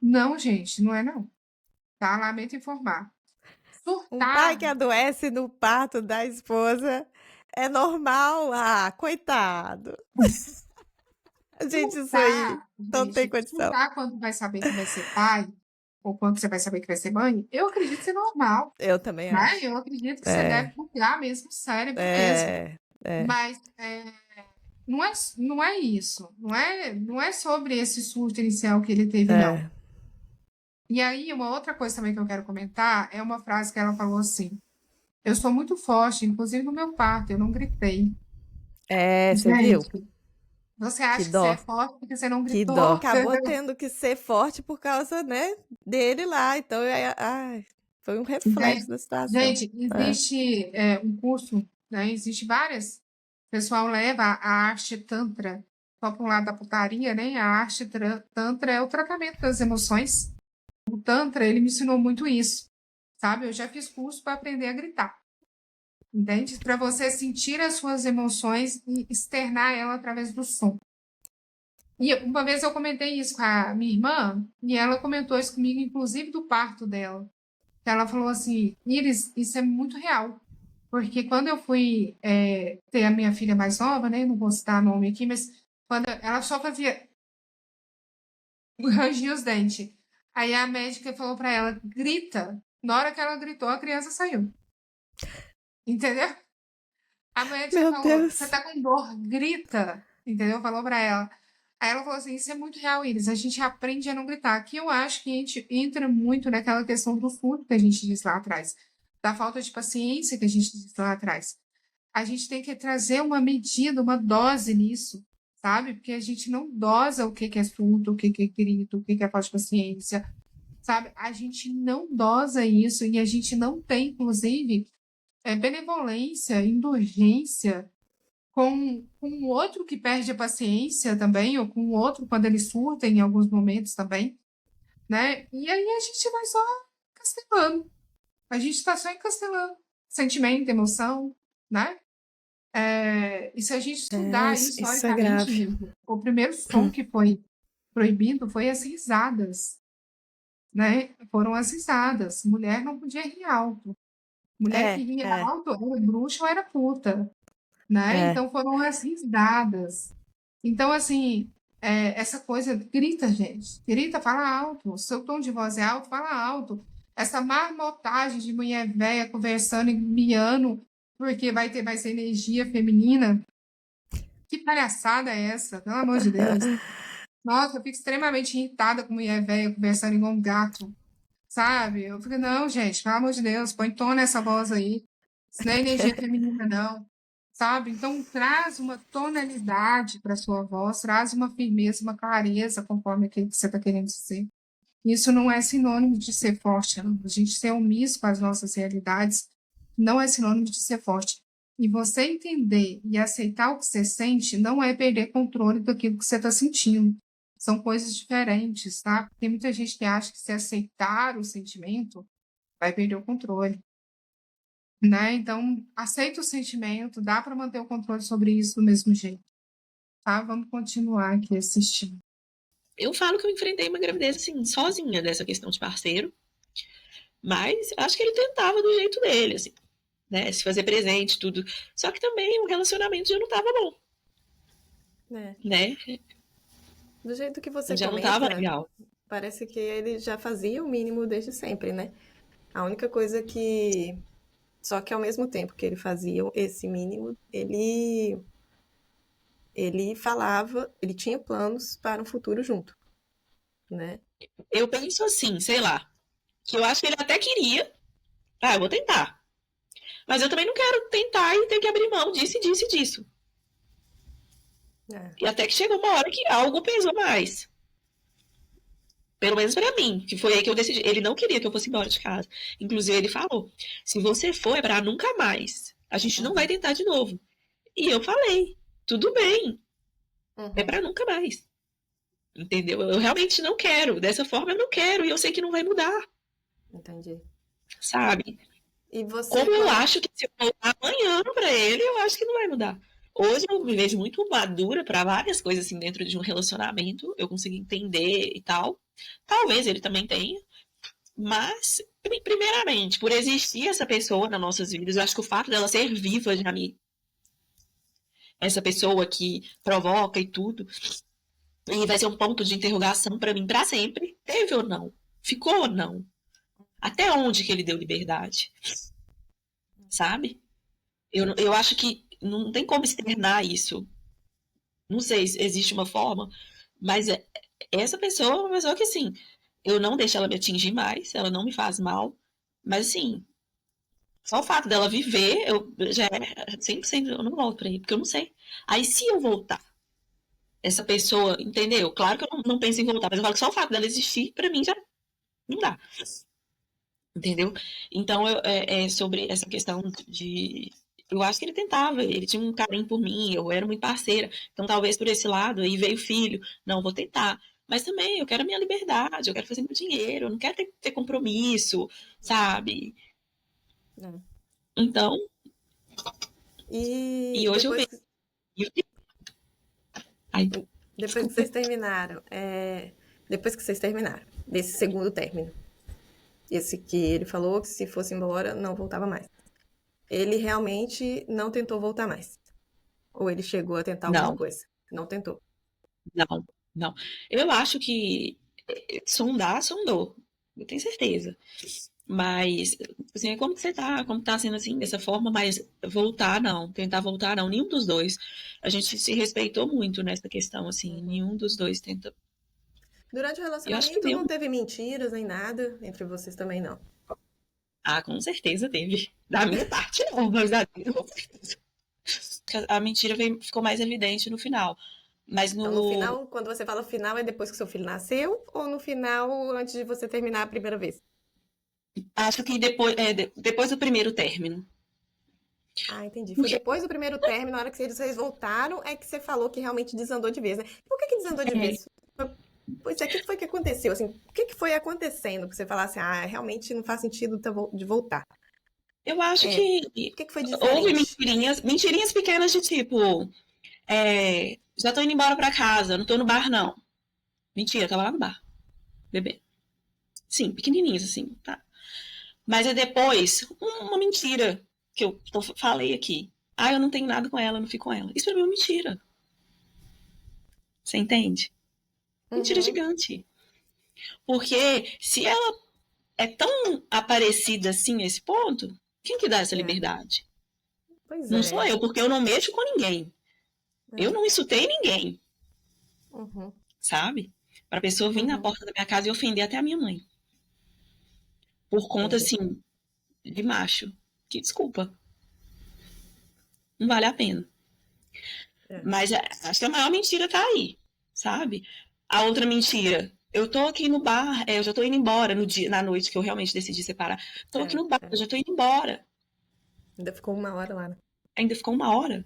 Não, gente, não é não, tá? Lamento informar. Um pai que Surtar, adoece no parto da esposa é normal. Ah, coitado. Gente, isso aí surtar, não tem gente, condição. surtar quando vai saber que vai ser pai, ou quando você vai saber que vai ser mãe, eu acredito ser normal, Eu também né? acho. Eu acredito que você É, deve bugar mesmo o cérebro mesmo. é, é, Mas não é isso. Não é sobre esse surto inicial que ele teve, não. é. E aí, uma outra coisa também que eu quero comentar é uma frase que ela falou assim: eu sou muito forte, inclusive no meu parto, eu não gritei. É, você viu? Gente, você Que acha que você é dó, forte porque você não que dó. gritou? Acabou tendo que ser forte por causa, né, dele lá. Então, ai, foi um reflexo Entende? da situação. Gente, É. existe um curso, né? Existe várias. O pessoal leva a arte tantra, popular da putaria, né? A arte tantra é o tratamento das emoções. O tantra, ele me ensinou muito isso, sabe? Eu já fiz curso para aprender a gritar, entende? Para você sentir as suas emoções e externar ela através do som. E uma vez eu comentei isso com a minha irmã, e ela comentou isso comigo, inclusive do parto dela. Ela falou assim: Iris, isso é muito real. Porque quando eu fui ter a minha filha mais nova, né? Não vou citar nome aqui, mas quando ela só fazia ranger os dentes. Aí a médica falou para ela: grita. Na hora que ela gritou, a criança saiu. Entendeu? A médica Meu falou: você Deus. tá com dor, grita. Entendeu? Falou para ela. Aí ela falou assim: isso é muito real, Iris. A gente aprende a não gritar. Aqui eu acho que a gente entra muito naquela questão do surto que a gente disse lá atrás, da falta de paciência que a gente disse lá atrás. A gente tem que trazer uma medida, uma dose nisso, sabe? Porque a gente não dosa o que que é surto, o que que é grito, o que que é falta de paciência, sabe? A gente não dosa isso e a gente não tem, inclusive, benevolência, indulgência com o outro que perde a paciência também, ou com o outro quando ele surta em alguns momentos também, né? E aí a gente vai só castelando. A gente está só encastelando sentimento, emoção, né? E se a gente É, estudar isso é historicamente, grave. gente, o primeiro som que foi proibido foi as risadas, né? Foram as risadas. Mulher não podia rir alto. Mulher que É, ria é, alto era bruxa ou era puta, né? é. Então foram as risadas. Então, assim, essa coisa, grita, gente. Grita, fala alto. Seu tom de voz é alto, fala alto. Essa marmotagem de mulher velha conversando e miando porque vai ter mais energia feminina. Que palhaçada é essa? Pelo amor de Deus. Nossa, eu fico extremamente irritada com mulher velha conversando igual um gato, sabe? Eu fico, não, gente, pelo amor de Deus, põe tom nessa voz aí. Isso não é energia feminina, não. Sabe? Então, traz uma tonalidade para sua voz, traz uma firmeza, uma clareza, conforme aquilo que você está querendo dizer. Isso não é sinônimo de ser forte, não. A gente ser omisso com as nossas realidades não é sinônimo de ser forte. E você entender e aceitar o que você sente não é perder controle daquilo que você está sentindo. São coisas diferentes, tá? Tem muita gente que acha que se aceitar o sentimento vai perder o controle, né? Então, aceita o sentimento, dá para manter o controle sobre isso do mesmo jeito. tá? Vamos continuar aqui assistindo. Eu falo que eu enfrentei uma gravidez, assim, sozinha dessa questão de parceiro. Mas acho que ele tentava do jeito dele, assim, né? Se fazer presente, tudo. Só que também o relacionamento já não tava bom, É. né? Do jeito que você Já não tava comenta, legal. parece que ele já fazia o mínimo desde sempre, né? A única coisa que. Só que ao mesmo tempo que ele fazia esse mínimo, ele falava, ele tinha planos para um futuro junto, né? Eu penso assim, sei lá, que eu acho que ele até queria. Ah, eu vou tentar. Mas eu também não quero tentar e ter que abrir mão disso e disso e disso. É. E até que chegou uma hora que algo pesou mais. Pelo menos pra mim, que foi aí que eu decidi. Ele não queria que eu fosse embora de casa. Inclusive, ele falou: se você for, é pra nunca mais. A gente não vai tentar de novo. E eu falei: tudo bem, é pra nunca mais. Entendeu? Eu realmente não quero. Dessa forma, eu não quero. E eu sei que não vai mudar. Entendi. Sabe? E você, Como eu quando. acho que se eu voltar amanhã pra ele, eu acho que não vai mudar. Hoje eu me vejo muito madura pra várias coisas assim dentro de um relacionamento. Eu consigo entender e tal. Talvez ele também tenha. Mas, primeiramente, por existir essa pessoa nas nossas vidas, eu acho que o fato dela ser viva já me. Essa pessoa que provoca e tudo. E vai ser um ponto de interrogação pra mim pra sempre. Teve ou não? Ficou ou não? Até onde que ele deu liberdade? Sabe? Eu acho que não tem como externar isso. Não sei se existe uma forma, mas essa pessoa é uma pessoa que, assim, eu não deixo ela me atingir mais, ela não me faz mal, mas, assim, só o fato dela viver, eu já é 100%, eu não volto pra ele, porque eu não sei. Aí, se eu voltar, essa pessoa, entendeu? Claro que eu não penso em voltar, mas eu falo que só o fato dela existir, pra mim, já não dá. Entendeu? Então, é sobre essa questão de. Eu acho que ele tentava, ele tinha um carinho por mim, eu era muito parceira. Então, talvez por esse lado, aí veio o filho. Não, vou tentar. Mas também eu quero a minha liberdade, eu quero fazer meu dinheiro, eu não quero ter compromisso, sabe? Não. Então, E e hoje eu depois, vejo. Ai, depois que desculpa. vocês terminaram, depois que vocês terminaram, desse segundo término, esse que ele falou que se fosse embora não voltava mais. Ele realmente não tentou voltar mais. Ou ele chegou a tentar alguma Não, coisa? Não tentou. não, não. Eu acho que sondar, sondou. Eu tenho certeza. Mas, assim, é como que você tá, como tá sendo assim, dessa forma, mas voltar não, tentar voltar não, nenhum dos dois. A gente se respeitou muito nessa questão, assim, nenhum dos dois tenta. Durante o Eu acho que relacionamento meu. não teve mentiras nem nada, entre vocês também não. Ah, com certeza teve. Da minha parte, não, mas da dele, com certeza. A mentira ficou mais evidente no final. Mas Então, no no. final, quando você fala final, é depois que seu filho nasceu ou no final, antes de você terminar a primeira vez? Acho que depois, depois do primeiro término. Ah, entendi. Foi Porque depois do primeiro término, na hora que vocês voltaram, é que você falou que realmente desandou de vez, né? Por que desandou de é, vez? Pois é, o que foi que aconteceu? Assim, o que foi acontecendo que você falasse, ah, realmente não faz sentido de voltar? eu acho É, que o que foi houve diferente? mentirinhas pequenas de tipo, já tô indo embora pra casa, não tô no bar, não. Mentira, eu tava lá no bar, bebendo. Sim, pequenininhas, assim, tá. Mas é depois, uma mentira que eu falei aqui. Ah, eu não tenho nada com ela, eu não fico com ela. Isso pra mim é uma mentira. Você entende? Mentira Uhum, gigante. Porque se ela é tão aparecida assim a esse ponto, quem que dá essa é. liberdade? Pois Não sou é. eu, porque eu não mexo com ninguém. Eu É. não insultei ninguém, Uhum, sabe? Pra pessoa vir na uhum, porta da minha casa e ofender até a minha mãe. Por conta, entendi. assim, de macho. Que desculpa, não vale a pena. É, Mas acho que a maior mentira tá aí, sabe? A outra mentira. Eu tô aqui no bar, eu já tô indo embora no dia, na noite que eu realmente decidi separar. Tô aqui no bar, é. eu já tô indo embora. Ainda ficou uma hora lá, né? Ainda ficou uma hora.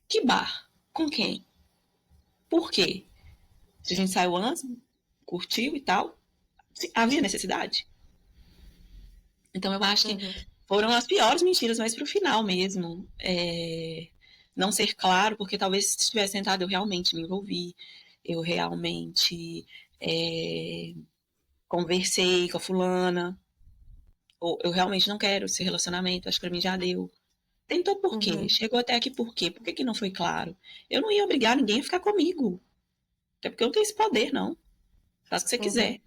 Que bar? Com quem? Por quê? Se a gente saiu antes, curtiu e tal, havia necessidade. Então eu acho que Uhum, foram as piores mentiras, mas pro final mesmo. não ser claro, porque talvez se tivesse tentado eu realmente me envolvi, eu realmente conversei com a fulana, ou eu realmente não quero esse relacionamento, acho que pra mim já deu. Tentou por quê? Uhum. Chegou até aqui por quê? Por que não foi claro? Eu não ia obrigar ninguém a ficar comigo. Até porque eu não tenho esse poder, não. Faz o que você Uhum. quiser.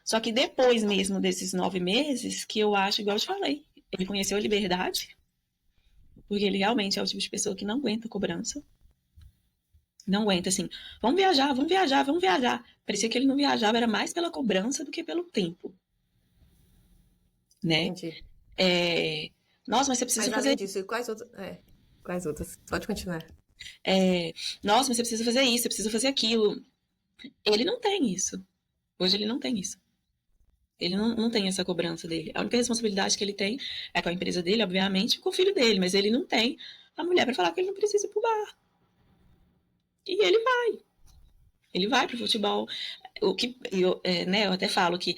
Só que depois mesmo desses 9 meses, que eu acho, igual eu te falei, ele conheceu a liberdade, porque ele realmente é o tipo de pessoa que não aguenta cobrança. Não aguenta, assim, vamos viajar, vamos viajar, vamos viajar. Parecia que ele não viajava, era mais pela cobrança do que pelo tempo, né? Entendi. É, nossa, mas você precisa Mas além fazer. disso, quais outras? Quais outras? Pode continuar. Nossa, mas você precisa fazer isso, você precisa fazer aquilo. Ele não tem isso. Hoje ele não tem isso. Ele não tem essa cobrança dele. A única responsabilidade que ele tem é com a empresa dele, obviamente, e com o filho dele, mas ele não tem a mulher para falar que ele não precisa ir pro bar. E ele vai. Ele vai pro futebol. O que né, eu até falo que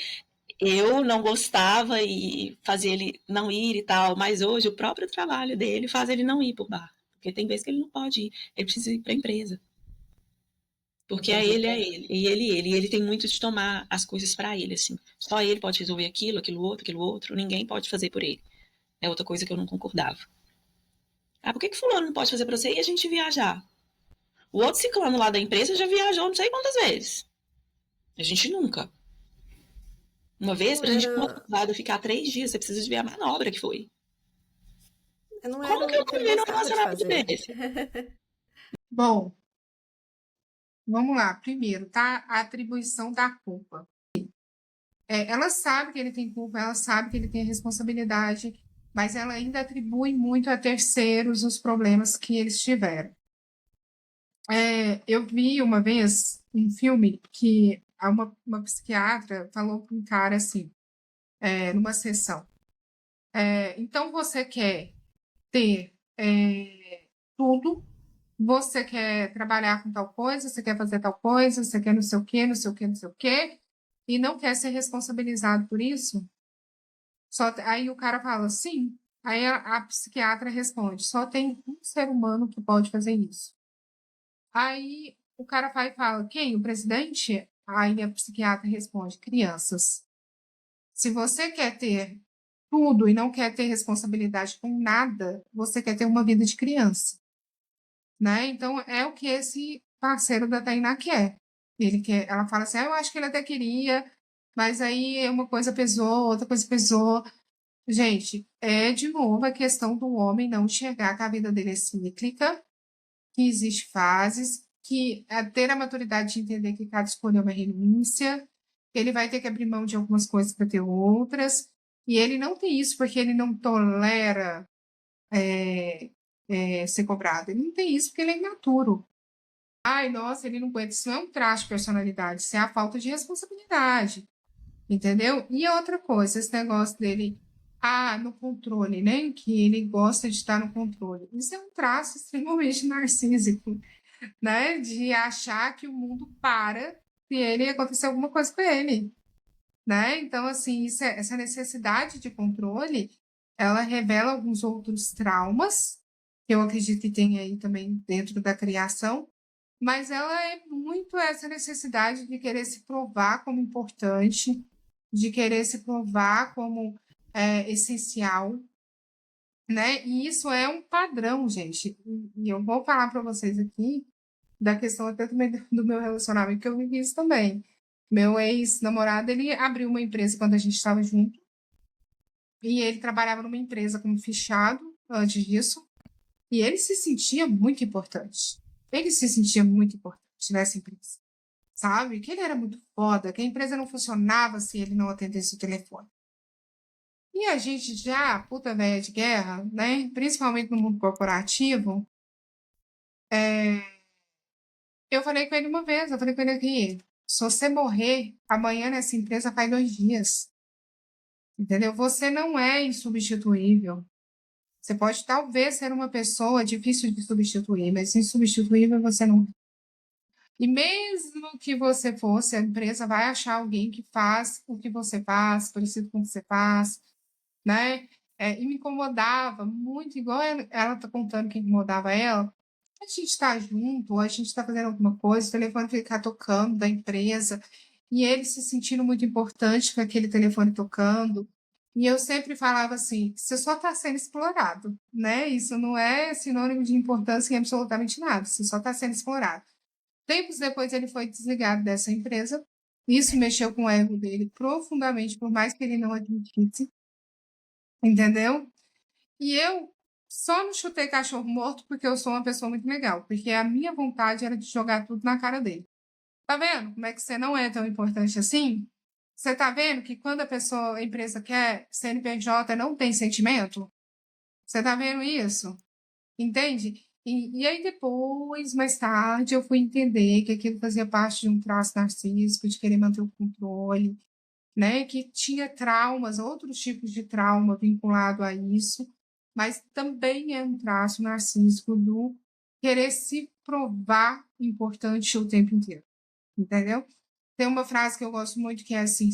eu não gostava e fazia ele não ir e tal, mas hoje o próprio trabalho dele faz ele não ir pro bar. Porque tem vezes que ele não pode ir, ele precisa ir pra empresa. Porque Entendi. é ele, e ele tem muito de tomar as coisas para ele, assim. Só ele pode resolver aquilo outro, ninguém pode fazer por ele. É outra coisa que eu não concordava. Ah, por que fulano não pode fazer pra você e a gente viajar? O outro ciclano lá da empresa já viajou não sei quantas vezes. A gente nunca. Uma vez, Não pra gente era, ficar 3 dias, você precisa de ver a manobra que foi. não Como era que eu o que ele combino um gostava de relacionamento fazer. desse? Bom, vamos lá. Primeiro, tá? A atribuição da culpa. Ela sabe que ele tem culpa, ela sabe que ele tem responsabilidade, mas ela ainda atribui muito a terceiros os problemas que eles tiveram. Eu vi uma vez um filme que uma psiquiatra falou para um cara assim, numa sessão. Então você quer ter tudo, você quer trabalhar com tal coisa, você quer fazer tal coisa, você quer não sei o quê, não sei o quê, não sei o quê, e não quer ser responsabilizado por isso? Aí o cara fala, sim. Aí a psiquiatra responde, só tem um ser humano que pode fazer isso. Aí o cara vai e fala, quem? O presidente? Aí a psiquiatra responde, crianças. Se você quer ter tudo e não quer ter responsabilidade com nada, você quer ter uma vida de criança, né? Então é o que esse parceiro da Tainá quer. Ele quer, ela fala assim, eu acho que ele até queria, mas aí uma coisa pesou, outra coisa pesou. Gente, é de novo a questão do homem não enxergar que a vida dele é cíclica, que existe fases, que ter a maturidade de entender que cada escolha é uma renúncia, que ele vai ter que abrir mão de algumas coisas para ter outras, e ele não tem isso porque ele não tolera ser cobrado. Ele não tem isso porque ele é imaturo. Ai, nossa, ele não aguenta. Isso não é um traço de personalidade, isso é a falta de responsabilidade. Entendeu? E outra coisa, esse negócio dele, no controle, né? Que ele gosta de estar no controle. Isso é um traço extremamente narcísico, né? De achar que o mundo para se ele acontecer alguma coisa com ele, né? Então, assim, essa necessidade de controle, ela revela alguns outros traumas, que eu acredito que tem aí também dentro da criação, mas ela é muito essa necessidade de querer se provar como importante, de querer se provar como essencial, né? E isso é um padrão, gente. E eu vou falar para vocês aqui da questão até também do meu relacionamento, que eu vivi isso também. Meu ex-namorado, ele abriu uma empresa quando a gente estava junto, e ele trabalhava numa empresa como fichado antes disso, e ele se sentia muito importante. Ele se sentia muito importante nessa empresa, sabe? Que ele era muito foda, que a empresa não funcionava se ele não atendesse o telefone. E a gente já, puta velha de guerra, né? Principalmente no mundo corporativo, eu falei com ele uma vez, eu falei com ele aqui, se você morrer, amanhã nessa empresa faz 2 dias, entendeu? Você não é insubstituível. Você pode talvez ser uma pessoa difícil de substituir, mas insubstituível você não. E mesmo que você fosse, a empresa vai achar alguém que faz o que você faz, parecido com o que você faz, né? e me incomodava muito, igual ela tá contando que incomodava ela. A gente tá junto, ou a gente tá fazendo alguma coisa, o telefone ficar tocando da empresa, e ele se sentindo muito importante com aquele telefone tocando. E eu sempre falava assim: você só está sendo explorado, né? Isso não é sinônimo de importância em absolutamente nada, você só está sendo explorado. Tempos depois ele foi desligado dessa empresa. Isso mexeu com o ego dele profundamente, por mais que ele não admitisse, entendeu? E eu só não chutei cachorro morto porque eu sou uma pessoa muito legal, porque a minha vontade era de jogar tudo na cara dele. Tá vendo como é que você não é tão importante assim? Você tá vendo que quando a empresa quer CNPJ não tem sentimento? Você tá vendo isso? Entende? E aí depois, mais tarde, eu fui entender que aquilo fazia parte de um traço narcísico, de querer manter o controle, né? Que tinha traumas, outros tipos de trauma vinculado a isso, mas também é um traço narcísico do querer se provar importante o tempo inteiro, entendeu? Tem uma frase que eu gosto muito que é assim,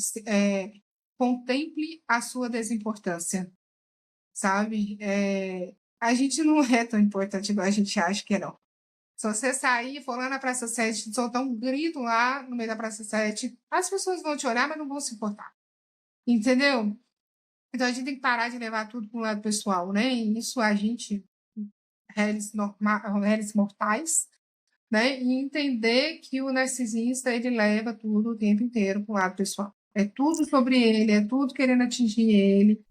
contemple a sua desimportância, sabe? A gente não é tão importante igual a gente acha que é, não. Se você sair, for lá na Praça 7, soltar um grito lá no meio da Praça 7, as pessoas vão te olhar, mas não vão se importar. Entendeu? Então a gente tem que parar de levar tudo para o lado pessoal, né? E isso a gente, réis mortais, né? E entender que o narcisista, ele leva tudo o tempo inteiro para o lado pessoal. É tudo sobre ele, é tudo querendo atingir ele,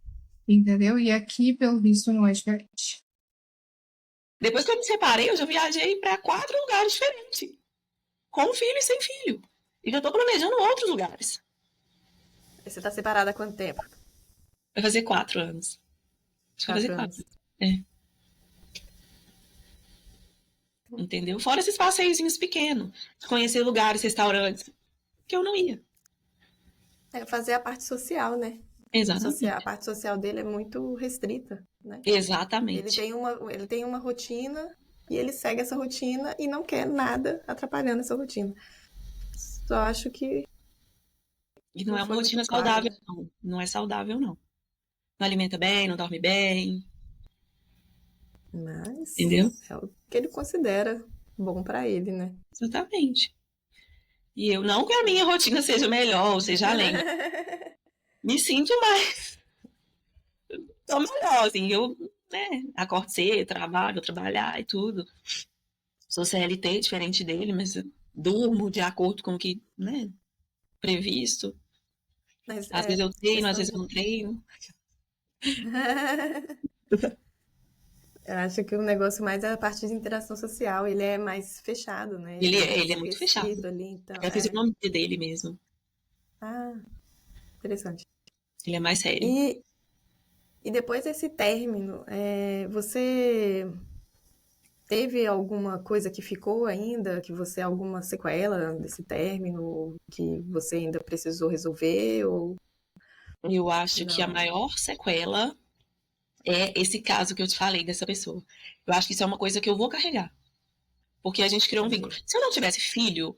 entendeu? E aqui, pelo visto, não é diferente. Depois que eu me separei, eu já viajei para 4 lugares diferentes. Com filho e sem filho. E já tô planejando outros lugares. Você tá separada há quanto tempo? Vai fazer 4 anos. Acho que vai fazer 4. É. Entendeu? Fora esses passeiozinhos pequenos. Conhecer lugares, restaurantes. Que eu não ia. É fazer a parte social, né? Exatamente. A parte social dele é muito restrita, né? Exatamente. Ele tem uma rotina e ele segue essa rotina e não quer nada atrapalhando essa rotina. Só acho que E não é uma foi rotina muito claro, saudável, né? não. Não é saudável, não. Não alimenta bem, não dorme bem. Mas Entendeu? é o que ele considera bom pra ele, né? Exatamente. E eu não que a minha rotina seja melhor, ou seja além. Me sinto mais. Tô melhor, assim. Eu, né, acordo cedo, trabalho, vou trabalhar e tudo. Sou CLT, diferente dele, mas eu durmo de acordo com o que, né, previsto. Mas Às vezes eu treino, às questão vezes de. eu não treino. Eu acho que o negócio mais é a parte de interação social. Ele é mais fechado, né? Ele é Ele mais é muito fechado. restrito ali, então. É a fisionomia dele mesmo. Ah, interessante. Ele é mais sério. E depois desse término, você teve alguma coisa que ficou ainda, alguma sequela desse término que você ainda precisou resolver ou Eu acho que a não? maior sequela é esse caso que eu te falei dessa pessoa. Eu acho que isso é uma coisa que eu vou carregar. Porque a gente criou um vínculo. Entendi. Se eu não tivesse filho,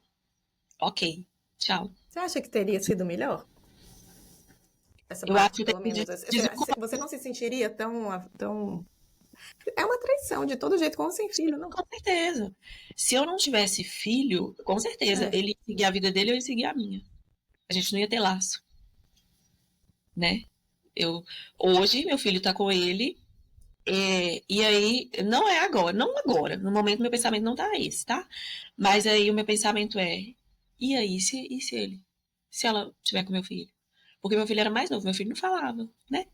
ok, tchau. Você acha que teria sido melhor? Essa Eu acho parte, que eu pelo tenho menos. que desocupar. Você não se sentiria tão. É uma traição, de todo jeito, com ou sem filho, não? Com certeza. Se eu não tivesse filho, com certeza, É. ele ia seguir a vida dele, eu ia seguir a minha. A gente não ia ter laço, né? Hoje, meu filho tá com ele, e aí, não é agora, não agora. No momento, meu pensamento não tá esse, tá? Mas aí, o meu pensamento é, e aí, se ele? Se ela tiver com meu filho? Porque meu filho era mais novo, meu filho não falava, né?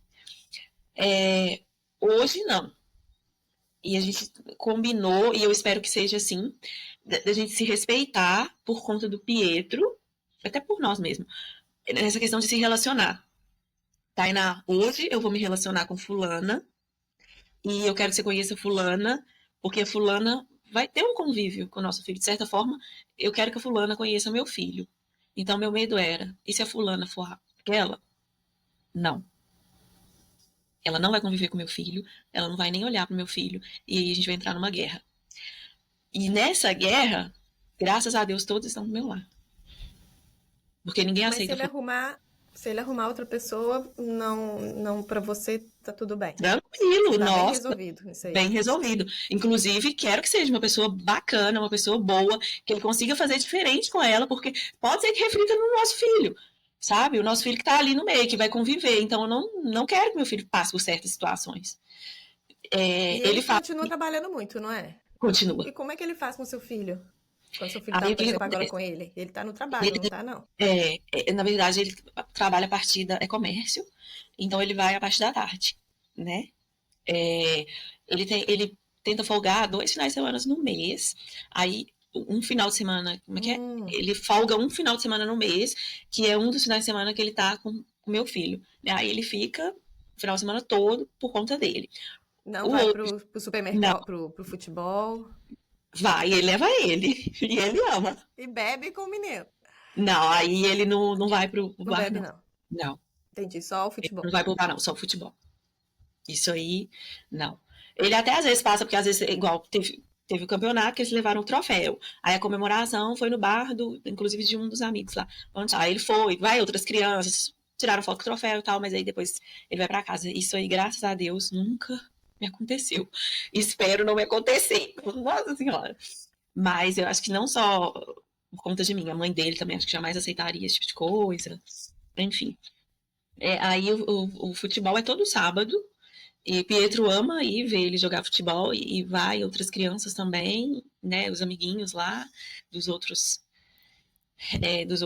Hoje, não. E a gente combinou, e eu espero que seja assim, da gente se respeitar por conta do Pietro, até por nós mesmos, nessa questão de se relacionar. Tainá, hoje eu vou me relacionar com fulana, e eu quero que você conheça fulana, porque a fulana vai ter um convívio com o nosso filho. De certa forma, eu quero que a fulana conheça meu filho. Então, meu medo era, e se a fulana for aquela? Não. Ela não vai conviver com meu filho, ela não vai nem olhar para o meu filho, e aí a gente vai entrar numa guerra. E nessa guerra, graças a Deus, todos estão do meu lado. Porque ninguém Mas aceita. Se ele arrumar outra pessoa, não para você tá tudo bem. Tranquilo, Tá bem nossa, resolvido isso aí. bem resolvido. Inclusive, quero que seja uma pessoa bacana, uma pessoa boa, que ele consiga fazer diferente com ela, porque pode ser que reflita no nosso filho, sabe? O nosso filho que tá ali no meio, que vai conviver. Então, eu não quero que meu filho passe por certas situações. E Ele ele fala, continua trabalhando muito, não é? continua. E como é que ele faz com seu filho? Quando seu filho tá, Aí, o por que que exemplo, agora acontece? com ele. Ele tá no trabalho, não Ele, tá, não? na verdade, ele trabalha a partir da comércio, então ele vai a partir da tarde, né? É, ele tenta folgar 2 finais de semana no mês. Aí, um final de semana, como é que é? Hum, Ele folga um final de semana no mês, que é um dos finais de semana que ele tá com o meu filho. Aí ele fica o final de semana todo por conta dele. não O vai outro, pro não, supermercado, pro futebol vai, ele leva ele. E ele ama. e bebe com o menino. Não, aí ele não vai pro Não bar, bebe, não. não. Não, Entendi, só o não futebol. vai pro bar, não, só futebol. Isso aí, não. Ele até às vezes passa, porque às vezes, igual, teve o campeonato que eles levaram o troféu. Aí a comemoração foi no bar, inclusive de um dos amigos lá. Aí ele foi, vai outras crianças, tiraram foto com o troféu e tal, mas aí depois ele vai pra casa. Isso aí, graças a Deus, nunca me aconteceu. Espero não me acontecer. Nossa Senhora. Mas eu acho que não só por conta de mim, a mãe dele também acho que jamais aceitaria esse tipo de coisa. Enfim. Aí o futebol é todo sábado. E Pietro ama ir ver ele jogar futebol e vai outras crianças também, né? Os amiguinhos lá dos outros, dos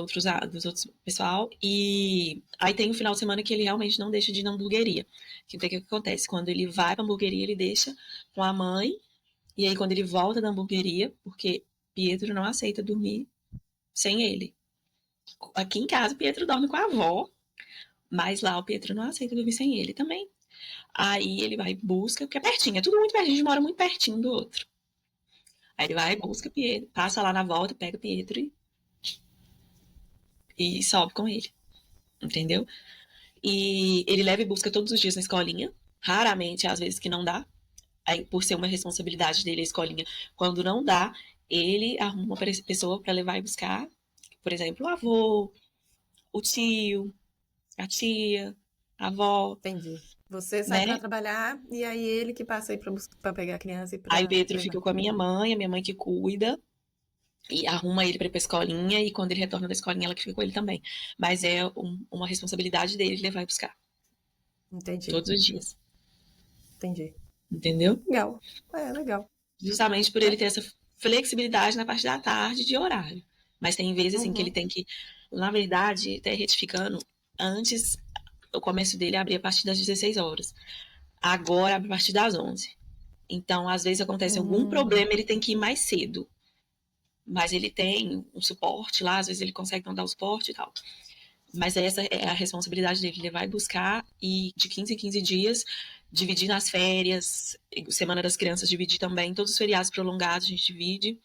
outros pessoal. E aí tem um final de semana que ele realmente não deixa de ir na hamburgueria. Que o que acontece? Quando ele vai pra hamburgueria, ele deixa com a mãe. E aí quando ele volta da hamburgueria, porque Pietro não aceita dormir sem ele. Aqui em casa, Pietro dorme com a avó, mas lá o Pietro não aceita dormir sem ele também. Aí ele vai e busca, porque é pertinho, é tudo muito pertinho, a gente mora muito pertinho um do outro. Aí ele vai, busca Pietro, passa lá na volta, pega Pietro e sobe com ele, entendeu? E ele leva e busca todos os dias na escolinha, raramente, às vezes que não dá. Aí, por ser uma responsabilidade dele a escolinha, quando não dá, ele arruma uma pessoa para levar e buscar, por exemplo, o avô, o tio, a tia, a avó, Entendi. Você sai pra né? trabalhar e aí ele que passa aí pra pegar a criança e Aí o pra Pedro levar. fica com a minha mãe que cuida, e arruma ele para ir pra escolinha, e quando ele retorna da escolinha, ela que fica com ele também. Mas é uma responsabilidade dele levar e buscar, Entendi, todos os dias, entendi. entendeu? Legal. Legal. Justamente por É. ele ter essa flexibilidade na parte da tarde de horário. Mas tem vezes assim que ele Uhum. tem que, na verdade, até retificando, antes o comércio dele abria a partir das 16 horas. Agora abre a partir das 11. Então, às vezes acontece algum Hum, problema, ele tem que ir mais cedo. Mas ele tem um suporte lá, às vezes ele consegue não dar o suporte e tal. Mas essa é a responsabilidade dele, ele vai buscar e de 15 em 15 dias, dividir nas férias, Semana das Crianças dividir também, todos os feriados prolongados a gente divide.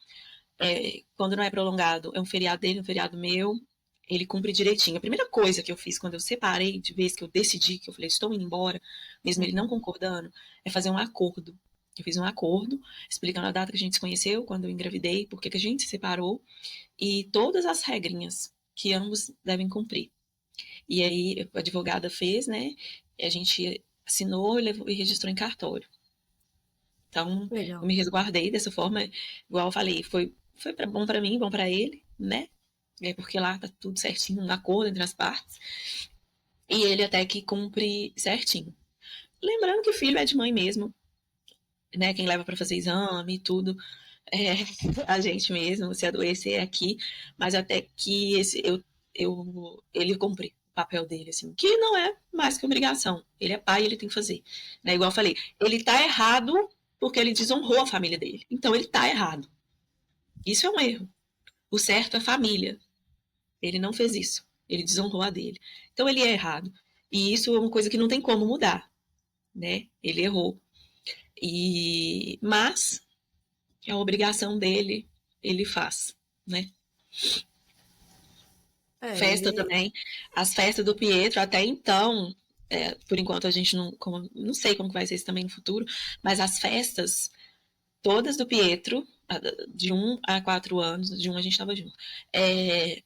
Quando não é prolongado, é um feriado dele, um feriado meu, ele cumpre direitinho. A primeira coisa que eu fiz quando eu separei, de vez que eu decidi, que eu falei, estou indo embora, mesmo ele não uhum. concordando, é fazer um acordo. Eu fiz um acordo, explicando a data que a gente se conheceu, quando eu engravidei, por que que a gente se separou, e todas as regrinhas que ambos devem cumprir. E aí a advogada fez, né? E a gente assinou e, levou, e registrou em cartório. Então, eu Legal. me resguardei dessa forma, igual eu falei, foi bom para mim, bom para ele, né? Porque lá tá tudo certinho, um acordo entre as partes. E ele até que cumpre certinho. Lembrando que filho é de mãe mesmo, né? Quem leva para fazer exame e tudo é a gente mesmo, se adoecer é aqui, mas até que ele cumpre o papel dele, assim, que não é mais que obrigação. Ele é pai, ele tem que fazer. Né? Igual eu falei, ele tá errado porque ele desonrou a família dele. Então ele tá errado. Isso é um erro. O certo é família. Ele não fez isso. Ele desonrou a dele. Então ele é errado. E isso é uma coisa que não tem como mudar, né? Ele errou. Mas é a obrigação dele, ele faz, né? Festa Ele. também. As festas do Pietro, até então, por enquanto a gente não sei como que vai ser isso também no futuro, mas as festas todas do Pietro, de 1 a 4 anos, de 1 a gente estava junto,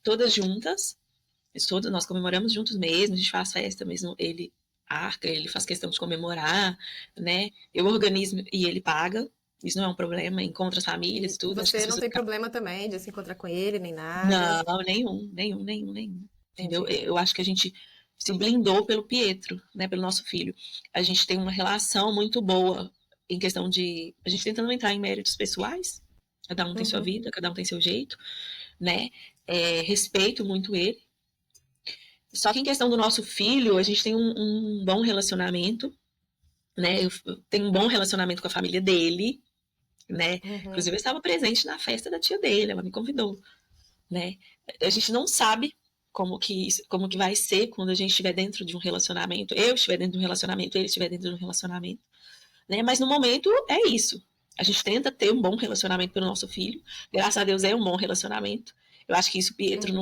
todas juntas, Todos nós comemoramos juntos mesmo, a gente faz festa mesmo, ele arca, ele faz questão de comemorar, né? Eu organizo e ele paga. Isso não é um problema, encontra as famílias e E tudo. Acho que as você não pessoas tem problema também de se encontrar com ele, nem nada. não, nenhum. Entendeu? Entendi. Eu acho que a gente se blindou pelo Pietro, né? Pelo nosso filho. A gente tem uma relação muito boa em questão de. A gente tentando entrar em méritos pessoais. Cada um tem sua Uhum. vida, cada um tem seu jeito, né? Respeito muito ele. Só que em questão do nosso filho, a gente tem um bom relacionamento, né? Eu tenho um bom relacionamento com a família dele, né? Uhum. Inclusive, eu estava presente na festa da tia dele, ela me convidou, né? A gente não sabe como que vai ser quando a gente estiver dentro de um relacionamento, eu estiver dentro de um relacionamento, ele estiver dentro de um relacionamento, né? Mas no momento é isso. A gente tenta ter um bom relacionamento pelo nosso filho. Graças a Deus é um bom relacionamento. Eu acho que isso Pietro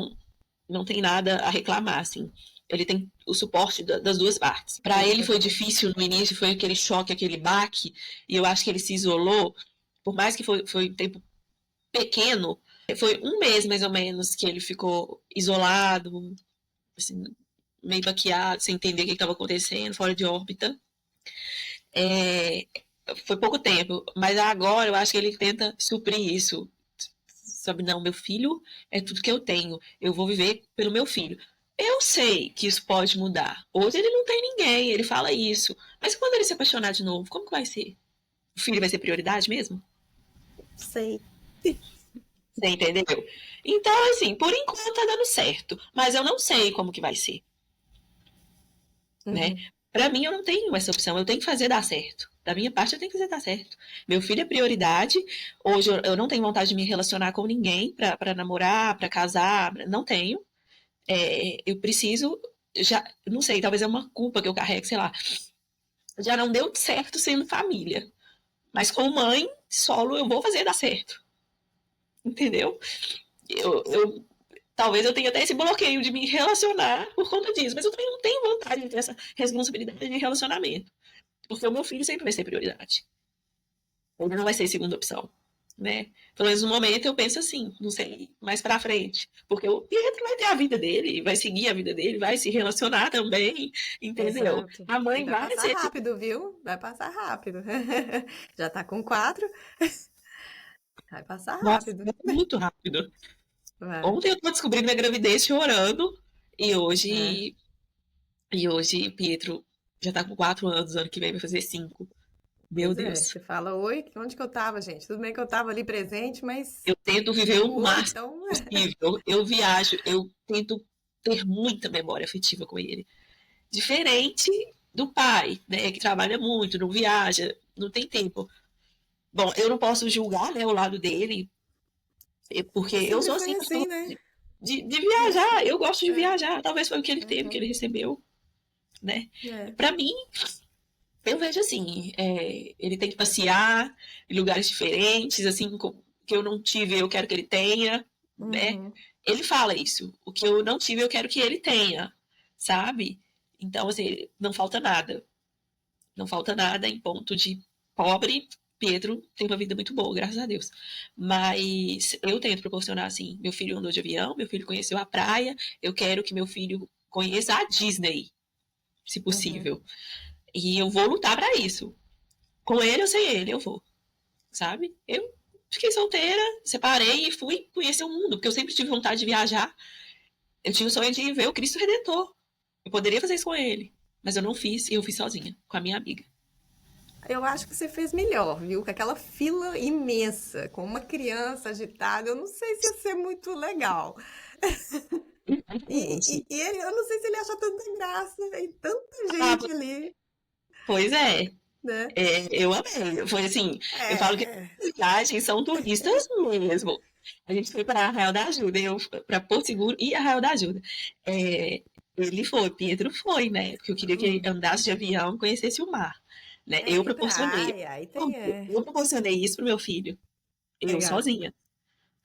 não tem nada a reclamar, assim. Ele tem o suporte das duas partes. Para ele foi difícil no início, foi aquele choque, aquele baque, e eu acho que ele se isolou, por mais que foi um tempo pequeno, foi um mês mais ou menos que ele ficou isolado, assim, meio baqueado, sem entender o que estava acontecendo, fora de órbita. Foi pouco tempo, mas agora eu acho que ele tenta suprir isso. Sabe, não, meu filho é tudo que eu tenho, eu vou viver pelo meu filho. Eu sei que isso pode mudar. Hoje ele não tem ninguém, ele fala isso. Mas quando ele se apaixonar de novo, como que vai ser? O filho vai ser prioridade mesmo? Sei. Você entendeu? Então, assim, por enquanto tá dando certo. Mas eu não sei como que vai ser, né? Uhum. Pra mim, eu não tenho essa opção. Eu tenho que fazer dar certo. Da minha parte, eu tenho que fazer dar certo. Meu filho é prioridade. Hoje, eu não tenho vontade de me relacionar com ninguém pra namorar, pra casar. Não tenho. Eu preciso... Já, não sei, talvez é uma culpa que eu carrego, sei lá. Já não deu certo sendo família. Mas com mãe, solo, eu vou fazer dar certo. Entendeu? Talvez eu tenha até esse bloqueio de me relacionar por conta disso, mas eu também não tenho vontade de ter essa responsabilidade de relacionamento, porque o meu filho sempre vai ser prioridade. Ele não vai ser segunda opção, né? Pelo menos no momento eu penso assim, não sei, mais pra frente, porque o Pietro vai ter a vida dele, vai seguir a vida dele, vai se relacionar também, entendeu? Exato. A E mãe vai vai passar ser rápido, viu? Vai passar rápido. Já tá com 4, vai passar nossa, rápido. muito rápido. Vai. Ontem eu tô descobrindo minha gravidez chorando e É. hoje Pietro já tá com 4 anos, ano que vem vai fazer 5. Meu Pois é, Deus. você fala, oi, onde que eu tava, gente? Tudo bem que eu tava ali presente, mas Eu tento viver o voou, máximo então. possível. Eu viajo, eu tento ter muita memória afetiva com ele. Diferente do pai, né, que trabalha muito, não viaja, não tem tempo. Bom, eu não posso julgar, né, o lado dele, porque eu Sempre sou foi assim, assim, né? de viajar. Eu gosto de É. viajar. Talvez foi o que ele teve, que Uhum. ele recebeu, né? É. Pra mim, eu vejo assim, ele tem que passear em lugares diferentes, assim, que eu não tive, eu quero que ele tenha, né? Uhum. Ele fala isso. O que eu não tive, eu quero que ele tenha, sabe? Então, assim, não falta nada. Não falta nada em ponto de pobre. Pietro tem uma vida muito boa, graças a Deus. Mas eu tento proporcionar, assim, meu filho andou de avião, meu filho conheceu a praia, eu quero que meu filho conheça a Disney, se Uhum. possível. E eu vou lutar para isso. Com ele ou sem ele, eu vou, sabe? Eu fiquei solteira, separei e fui conhecer o mundo, porque eu sempre tive vontade de viajar. Eu tinha o sonho de ver o Cristo Redentor. Eu poderia fazer isso com ele, mas eu não fiz e eu fiz sozinha, com a minha amiga. Eu acho que você fez melhor, viu? Com aquela fila imensa, com uma criança agitada, eu não sei se ia ser muito legal. E ele, eu não sei se ele acha tanta graça e tanta Ah, gente ali, pois é. né? Eu amei. Foi assim, eu falo que É. as viagens são turistas mesmo. A gente foi para Arraial da Ajuda, eu para Porto Seguro e Arraial da Ajuda. Ele foi, Pedro foi, né? Porque eu queria que ele Hum. andasse de avião e conhecesse o mar, né? É, ir pra praia, aí tem, Eu proporcionei isso pro meu filho, eu legal. sozinha.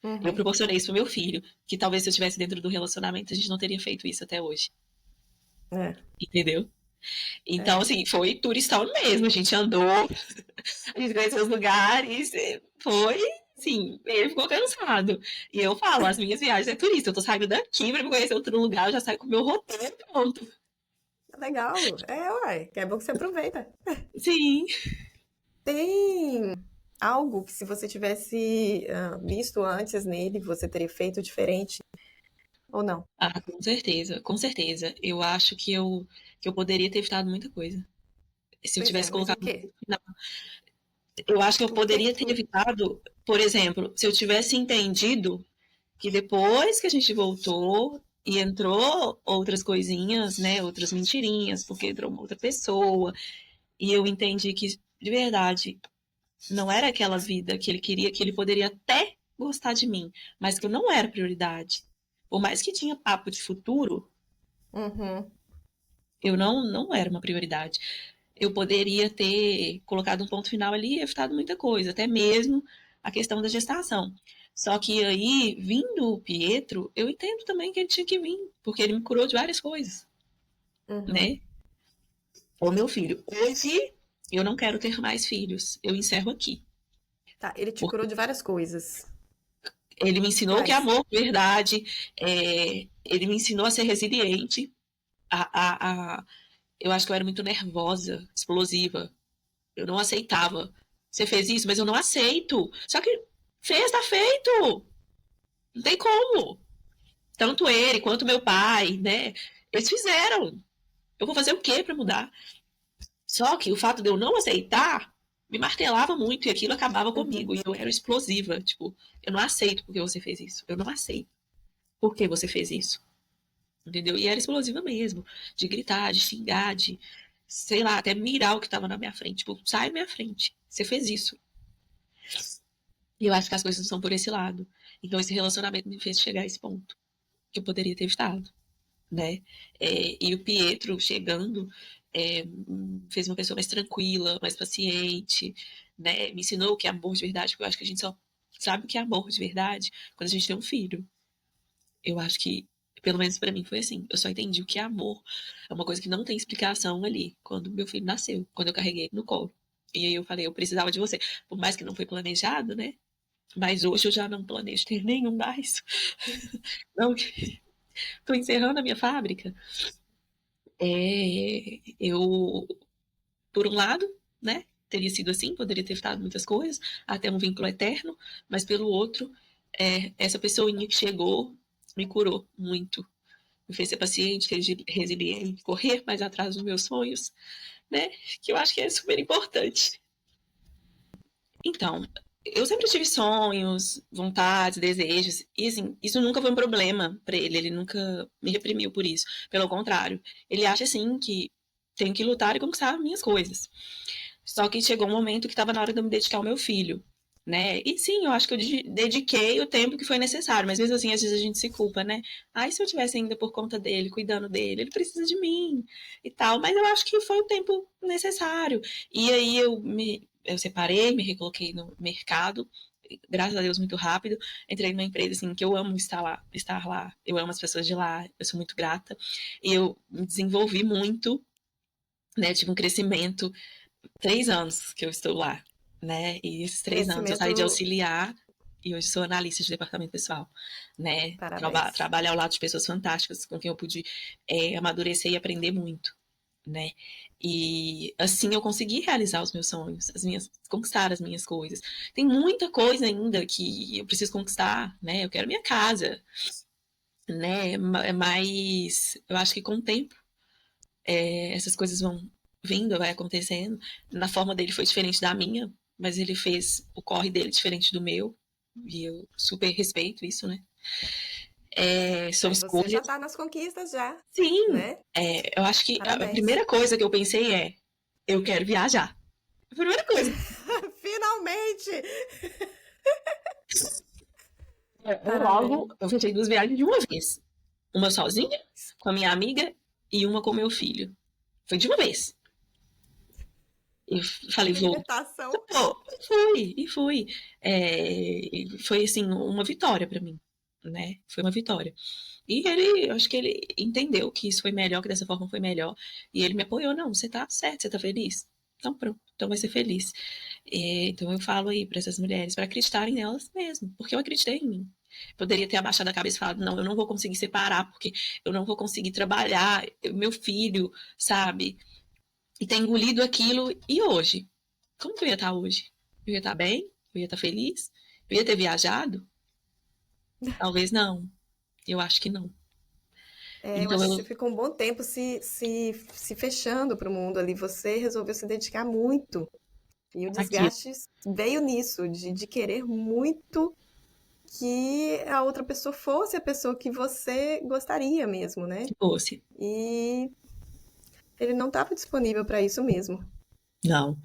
Eu Uhum. proporcionei isso pro meu filho, que talvez se eu estivesse dentro do relacionamento a gente não teria feito isso até hoje, É, entendeu? Então, é. assim, foi turistão mesmo. A gente andou, a gente conheceu os lugares, foi Sim, ele ficou cansado. E eu falo, as minhas viagens é turista. Eu tô saindo daqui pra me conhecer outro lugar, eu já saio com o meu roteiro pronto. Legal. É, uai, que é bom que você aproveita. Sim. Tem algo que se você tivesse visto antes nele, você teria feito diferente ou não? Ah, com certeza, com certeza. Eu acho que eu poderia ter evitado muita coisa. Se eu Pois é, tivesse mas o colocado no quê? final. Eu acho que eu O que que poderia ter tu... evitado, por exemplo, se eu tivesse entendido que depois que a gente voltou e entrou outras coisinhas, né, outras mentirinhas, porque entrou uma outra pessoa, e eu entendi que, de verdade, não era aquela vida que ele queria, que ele poderia até gostar de mim, mas que eu não era prioridade. Por mais que tinha papo de futuro, Uhum, eu não era uma prioridade. Eu poderia ter colocado um ponto final ali e evitado muita coisa, até mesmo a questão da gestação. Só que aí, vindo o Pietro, eu entendo também que ele tinha que vir, porque ele me curou de várias coisas, uhum. né? O meu filho. Hoje, eu não quero ter mais filhos. Eu encerro aqui. Tá, ele te curou Porque de várias coisas. ele me ensinou que é Quais? amor, verdade. Ele me ensinou a ser resiliente. A, eu acho que eu era muito nervosa, explosiva. Eu não aceitava. Você fez isso, mas eu não aceito. Só que fez, tá feito. Não tem como. Tanto ele quanto meu pai, né? Eles fizeram. Eu vou fazer o quê para mudar? Só que o fato de eu não aceitar me martelava muito e aquilo acabava Uhum. comigo. E eu era explosiva. Tipo, eu não aceito porque você fez isso. Eu não aceito. Por que você fez isso? Entendeu? E era explosiva mesmo. De gritar, de xingar, de, sei lá, até mirar o que tava na minha frente. Tipo, sai da minha frente. Você fez isso. E eu acho que as coisas não são por esse lado. Então esse relacionamento me fez chegar a esse ponto. Que eu poderia ter evitado, né? E o Pietro chegando fez uma pessoa mais tranquila, mais paciente, né? Me ensinou o que é amor de verdade, porque eu acho que a gente só sabe o que é amor de verdade quando a gente tem um filho. Eu acho que, pelo menos pra mim, foi assim. Eu só entendi o que é amor. É uma coisa que não tem explicação ali, quando meu filho nasceu, quando eu carreguei ele no colo. E aí eu falei, eu precisava de você. Por mais que não foi planejado, né? Mas hoje eu já não planejo ter nenhum mais. Não, estou encerrando a minha fábrica. Eu, por um lado, né? Teria sido assim, poderia ter evitado muitas coisas, até um vínculo eterno, mas pelo outro, essa pessoinha que chegou me curou muito. Me fez ser paciente, resiliente, correr mais atrás dos meus sonhos, né? Que eu acho que é super importante. Então, eu sempre tive sonhos, vontades, desejos, e assim, isso nunca foi um problema pra ele, ele nunca me reprimiu por isso. Pelo contrário, ele acha assim que tenho que lutar e conquistar minhas coisas. Só que chegou um momento que estava na hora de eu me dedicar ao meu filho, né? E sim, eu acho que eu dediquei o tempo que foi necessário, mas mesmo assim, às vezes a gente se culpa, né? Ai, se eu tivesse ainda por conta dele, cuidando dele, ele precisa de mim e tal, mas eu acho que foi o tempo necessário. E aí eu separei, me recoloquei no mercado, graças a Deus muito rápido. Entrei numa empresa assim que eu amo estar lá. Eu amo as pessoas de lá, eu sou muito grata. E eu me desenvolvi muito, né? Tive um crescimento 3 anos que eu estou lá, né? E esses 3 anos eu saí de Crescimento, auxiliar e hoje sou analista de departamento pessoal, né? parabéns. Trabalho ao lado de pessoas fantásticas com quem eu pude amadurecer e aprender muito, né? E assim eu consegui realizar os meus sonhos, conquistar as minhas coisas. Tem muita coisa ainda que eu preciso conquistar, né? Eu quero minha casa, né? Mas eu acho que com o tempo essas coisas vão vindo, vai acontecendo. Na forma dele foi diferente da minha, mas ele fez o corre dele diferente do meu. E eu super respeito isso, né? São Mas você já escolhas. tá nas conquistas já, Sim, né? eu acho que a Parabéns. primeira coisa que eu pensei eu quero viajar. A primeira coisa. Finalmente! Logo, Parabéns. eu fechei 2 viagens de uma vez. Uma sozinha, com a minha amiga, e uma com meu filho. Foi de uma vez. Eu Que falei, vou. libertação. Pô, e fui. Foi assim, uma vitória pra mim, né? Foi uma vitória. E eu acho que ele entendeu que isso foi melhor, que dessa forma foi melhor. E ele me apoiou, não, você tá certo, você tá feliz. Então pronto, então vai ser feliz. Então eu falo aí para essas mulheres, para acreditarem nelas mesmo, porque eu acreditei em mim. Poderia ter abaixado a cabeça e falado, não, eu não vou conseguir separar, porque eu não vou conseguir trabalhar, meu filho, sabe? E ter engolido aquilo, e hoje? Como que eu ia estar hoje? Eu ia estar bem? Eu ia estar feliz? Eu ia ter viajado? Talvez não. Eu acho que não. Eu Então acho que eu, você ficou um bom tempo se fechando para o mundo ali. Você resolveu se dedicar muito. E o aqui, desgaste veio nisso, de querer muito que a outra pessoa fosse a pessoa que você gostaria mesmo, né? se fosse. E ele não estava disponível para isso mesmo. Não.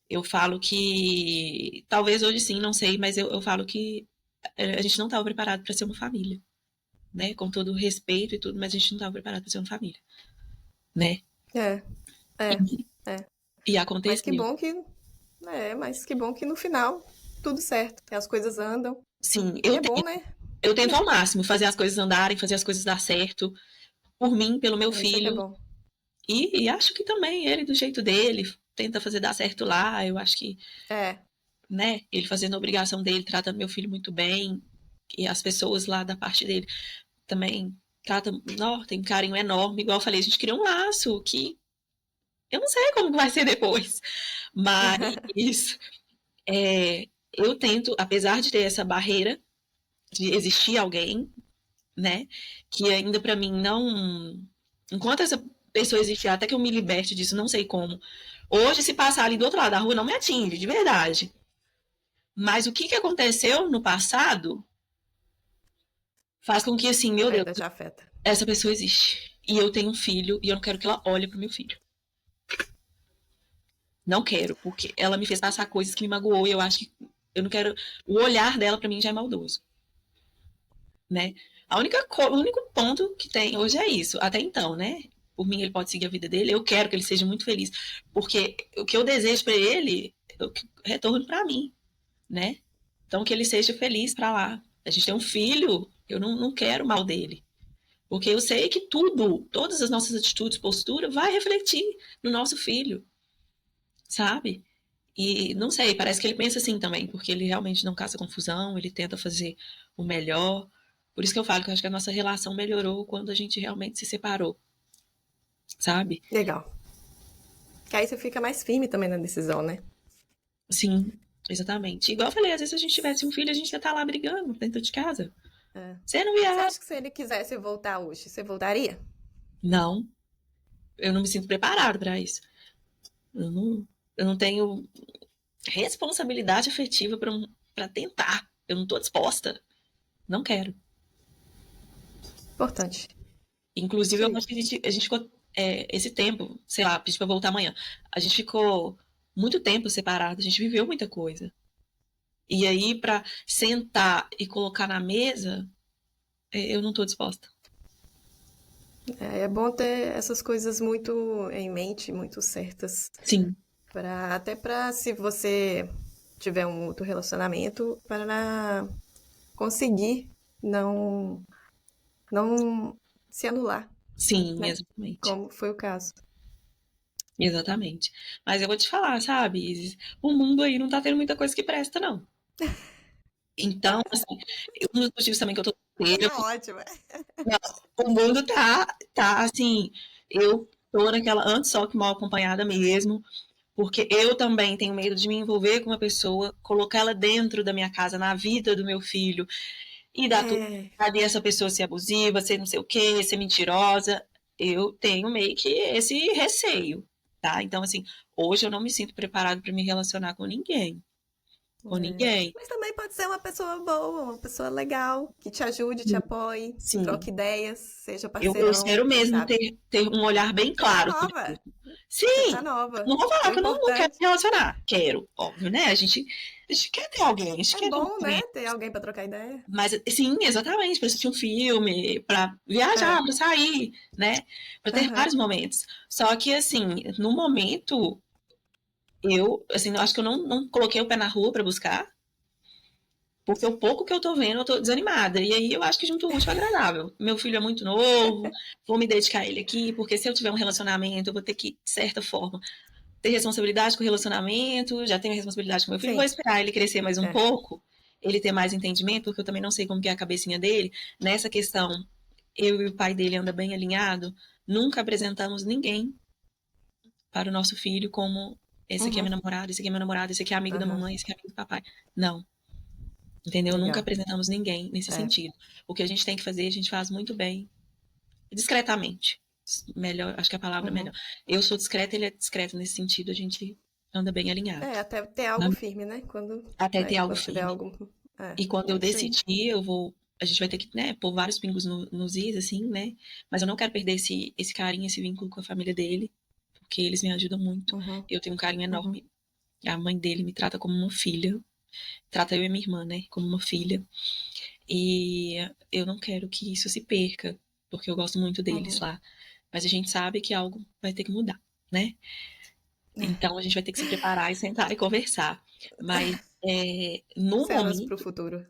Eu falo que, talvez hoje sim, não sei, mas eu falo que a gente não estava preparado para ser uma família, né? Com todo o respeito e tudo, mas a gente não estava preparado para ser uma família, né? É, E, é, é. e Mas que aconteceu. bom que, mas que bom que no final tudo certo, que as coisas andam. Sim, E é bom, né? eu tento ao máximo fazer as coisas andarem, fazer as coisas dar certo, por mim, pelo meu Isso é que é filho, bom. e acho que também ele, do jeito dele, tenta fazer dar certo lá. Eu acho que, É, né, ele fazendo a obrigação dele, trata meu filho muito bem, e as pessoas lá da parte dele também tratam, não, tem um carinho enorme. Igual eu falei, a gente cria um laço que eu não sei como vai ser depois, mas eu tento, apesar de ter essa barreira de existir alguém, né, que ainda para mim não, enquanto essa pessoa existir, até que eu me liberte disso, não sei como. Hoje, se passar ali do outro lado da rua, não me atinge, de verdade. Mas o que aconteceu no passado faz com que, assim, meu Deus, ainda te afeta. essa pessoa existe. E eu tenho um filho e eu não quero que ela olhe pro meu filho. Não quero, porque ela me fez passar coisas que me magoou e eu acho que eu não quero. O olhar dela pra mim já é maldoso, né? O único ponto que tem hoje é isso. Até então, né? Por mim, ele pode seguir a vida dele. Eu quero que ele seja muito feliz, porque o que eu desejo pra ele, eu retorno pra mim, né? Então, que ele seja feliz pra lá. A gente tem um filho, eu não quero o mal dele. Porque eu sei que tudo, todas as nossas atitudes, postura, vai refletir no nosso filho, sabe? E não sei, parece que ele pensa assim também, porque ele realmente não caça confusão, ele tenta fazer o melhor. Por isso que eu falo que eu acho que a nossa relação melhorou quando a gente realmente se separou, sabe? Legal. Que aí você fica mais firme também na decisão, né? Sim, exatamente. Igual eu falei, às vezes se a gente tivesse um filho, a gente ia estar lá brigando dentro de casa. É. Você não Você ia. acha que se ele quisesse voltar hoje, você voltaria? Não, eu não me sinto preparado para isso. Eu não, eu não tenho responsabilidade afetiva para tentar. Eu não tô disposta. Não quero. Importante. Inclusive, Isso eu aí. acho que a gente ficou esse tempo, sei lá, pedi pra voltar amanhã. A gente ficou muito tempo separado, a gente viveu muita coisa. E aí, pra sentar e colocar na mesa, eu não tô disposta. É bom ter essas coisas muito em mente, muito certas. Sim, Até para se você tiver um outro relacionamento, para conseguir não, não se anular, sim, né? exatamente. Como foi o caso. Exatamente. Mas eu vou te falar, sabe, Isis, o mundo aí não tá tendo muita coisa que presta, não. Então, assim, um dos motivos também que eu tô solteira, Tá ótimo. o mundo tá assim, eu tô naquela antes só que mal acompanhada mesmo, porque eu também tenho medo de me envolver com uma pessoa, colocá-la dentro da minha casa, na vida do meu filho, e dar tudo É, errado, e essa pessoa ser abusiva, ser não sei o quê, ser mentirosa. Eu tenho meio que esse receio, tá? Então, assim, hoje eu não me sinto preparado para me relacionar com ninguém. Com é. ninguém. Mas também pode ser uma pessoa boa, uma pessoa legal, que te ajude, te apoie, Sim. troque ideias, seja Eu parceirão, espero quem mesmo sabe? ter um olhar bem Você tá claro sobre nova, isso. você tá Sim, nova. não vou O falar que eu não quero importante me relacionar. Quero, óbvio, né? A gente quer ter alguém, a gente é quer ter um bom, né? momento. Ter alguém pra trocar ideia. Mas, sim, exatamente, para assistir um filme, para viajar, É, para sair, né? Para ter aham. vários momentos. Só que, assim, no momento, eu, assim, eu acho que eu não coloquei o pé na rua para buscar, porque o pouco que eu tô vendo, eu tô desanimada. E aí eu acho que junto o útil ao agradável. Meu filho é muito novo, vou me dedicar a ele aqui, porque se eu tiver um relacionamento, eu vou ter que, de certa forma, ter responsabilidade com o relacionamento, já tenho responsabilidade com meu filho, vou Sim. esperar ele crescer mais um É. pouco, ele ter mais entendimento, porque eu também não sei como que é a cabecinha dele. Nessa questão, eu e o pai dele anda bem alinhado, nunca apresentamos ninguém para o nosso filho como esse aqui é Uhum. meu namorado, esse aqui é meu namorado, esse aqui é amigo da Aham. mamãe, esse aqui é amigo do papai. Não, entendeu? Nunca Legal. apresentamos ninguém nesse É. sentido. O que a gente tem que fazer, a gente faz muito bem, discretamente. Melhor, acho que a palavra é Uhum. melhor. Eu sou discreta, ele é discreto nesse sentido, a gente anda bem alinhado. É, até ter algo firme, né? Até ter algo Quando tiver firme. algo. E quando eu É isso aí. decidir, a gente vai ter que, né, pôr vários pingos nos is, assim, né? Mas eu não quero perder esse carinho, esse vínculo com a família dele, porque eles me ajudam muito. Uhum. Eu tenho um carinho Uhum. enorme. A mãe dele me trata como uma filha, trata eu e minha irmã, né, como uma filha. E eu não quero que isso se perca, porque eu gosto muito deles Uhum. lá. Mas a gente sabe que algo vai ter que mudar, né? Então a gente vai ter que se preparar e sentar e conversar. Mas no Cenas pro momento, futuro.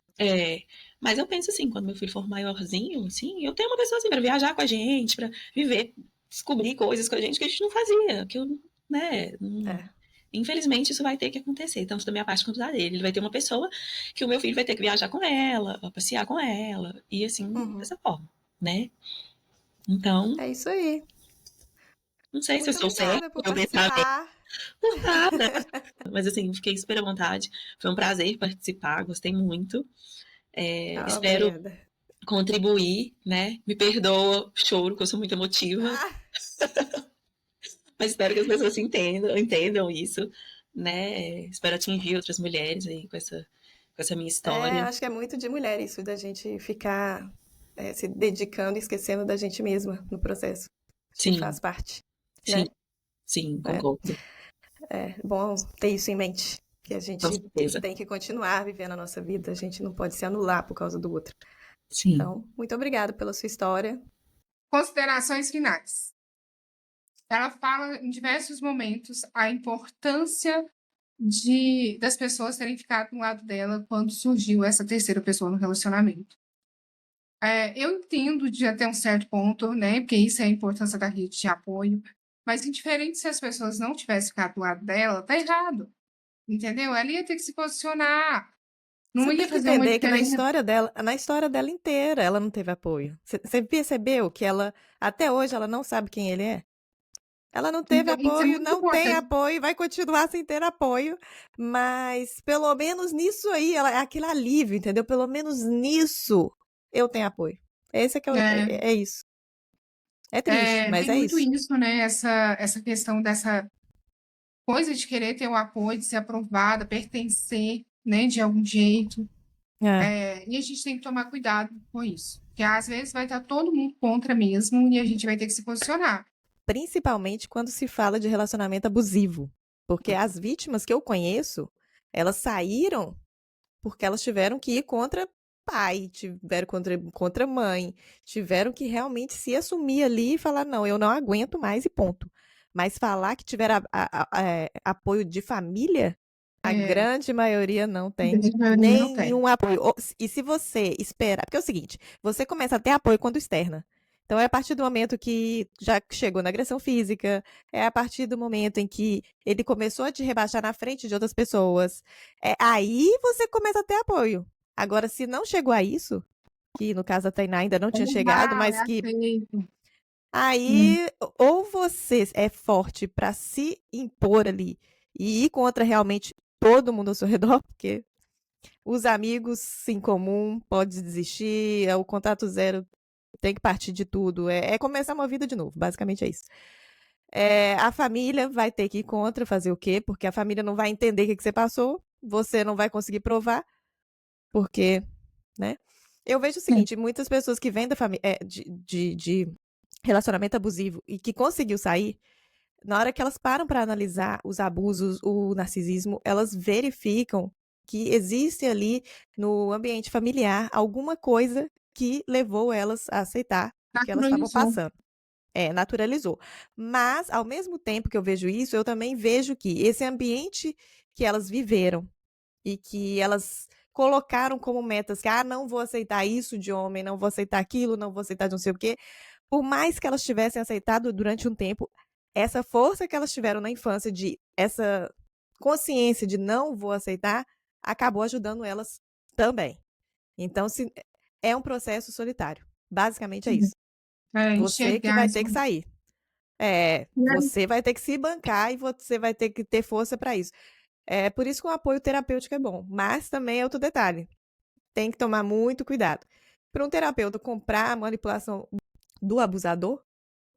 mas eu penso assim, quando meu filho for maiorzinho, assim, eu tenho uma pessoa assim para viajar com a gente, para viver, descobrir coisas com a gente que a gente não fazia, que eu, né, É. infelizmente isso vai ter que acontecer, tanto da minha parte quanto da dele. Ele vai ter uma pessoa que o meu filho vai ter que viajar com ela, passear com ela, e assim, Uhum. dessa forma, né? Então, É isso aí. não sei se eu Muito estou certa obrigada por no meu pensamento, participar. por nada. Mas assim, fiquei super à vontade. Foi um prazer participar, gostei muito. Espero Obrigada. contribuir, né? Me perdoa, choro, que eu sou muito emotiva, Ah, mas espero que as pessoas entendam isso, né? Espero atingir outras mulheres aí com essa minha história. acho que é muito de mulher isso, da gente ficar se dedicando e esquecendo da gente mesma no processo. Acho que Sim, faz parte, sim, né? sim, É, concordo, é bom ter isso em mente, que a com gente certeza. tem que continuar vivendo a nossa vida, a gente não pode se anular por causa do outro. Sim, Então, muito obrigada pela sua história. Considerações finais. Ela fala em diversos momentos a importância das pessoas terem ficado do lado dela quando surgiu essa terceira pessoa no relacionamento. Eu entendo de até um certo ponto, né? Porque isso é a importância da rede de apoio. Mas indiferente se as pessoas não tivessem ficado do lado dela, tá errado. Entendeu? Ela ia ter que se posicionar. Não Você ia tem que fazer uma entender que diferença. na história dela inteira, ela não teve apoio. Você percebeu que ela, até hoje, ela não sabe quem ele é? Ela não teve Então, isso é apoio, muito não tem importante. apoio, vai continuar sem ter apoio, mas pelo menos nisso aí, ela é aquele alívio, entendeu? Pelo menos nisso eu tenho apoio. Esse é que é isso. É triste, mas Tem é muito isso. isso, né? Essa questão dessa coisa de querer ter o apoio, de ser aprovada, pertencer, né? De algum jeito. É. E a gente tem que tomar cuidado com isso. Porque às vezes vai estar todo mundo contra mesmo e a gente vai ter que se posicionar. Principalmente quando se fala de relacionamento abusivo. Porque as vítimas que eu conheço, elas saíram porque elas tiveram que ir contra pai, tiveram contra mãe, tiveram que realmente se assumir ali e falar: não, eu não aguento mais e ponto. Mas falar que tiveram apoio de família, a É, grande maioria não a tem grande maioria não tem. nenhum apoio. E se você espera, porque é o seguinte, você começa a ter apoio quando externa. Então é a partir do momento que já chegou na agressão física, é a partir do momento em que ele começou a te rebaixar na frente de outras pessoas, aí você começa a ter apoio. Agora, se não chegou a isso, que no caso a Tainá ainda não É tinha chegado, normal, é mas que aceito. aí ou você é forte para se impor ali e ir contra realmente todo mundo ao seu redor, porque os amigos em comum pode desistir, o contato zero tem que partir de tudo, é começar uma vida de novo, basicamente é isso. A família vai ter que ir contra, fazer o quê? Porque a família não vai entender o que você passou, você não vai conseguir provar, porque, né? Eu vejo o Sim. seguinte, muitas pessoas que vêm da família de relacionamento abusivo e que conseguiu sair, na hora que elas param para analisar os abusos, o narcisismo, elas verificam que existe ali no ambiente familiar alguma coisa que levou elas a aceitar o que elas estavam Naturalizou. passando. Naturalizou. Mas, ao mesmo tempo que eu vejo isso, eu também vejo que esse ambiente que elas viveram e que elas colocaram como metas que, não vou aceitar isso de homem, não vou aceitar aquilo, não vou aceitar de não sei o quê, por mais que elas tivessem aceitado durante um tempo, essa força que elas tiveram na infância, essa consciência de não vou aceitar, acabou ajudando elas também. Então, é um processo solitário. Basicamente é isso. Você que Enxergar vai isso. ter que sair. Você vai ter que se bancar e você vai ter que ter força para isso. É por isso que o apoio terapêutico é bom. Mas também é outro detalhe. Tem que tomar muito cuidado. Para um terapeuta comprar a manipulação do abusador,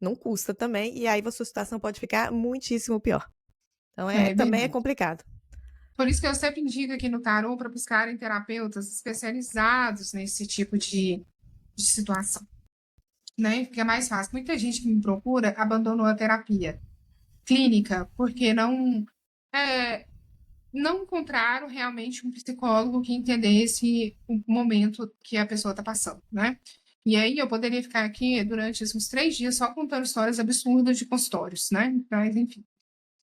não custa também. E aí a sua situação pode ficar muitíssimo pior. Então, também é Verdade. complicado. Por isso que eu sempre indico aqui no tarô para buscarem terapeutas especializados nesse tipo de situação, né? Porque é mais fácil. Muita gente que me procura abandonou a terapia clínica porque não encontraram realmente um psicólogo que entendesse o momento que a pessoa está passando, né? E aí eu poderia ficar aqui durante uns 3 dias só contando histórias absurdas de consultórios, né? Mas, enfim.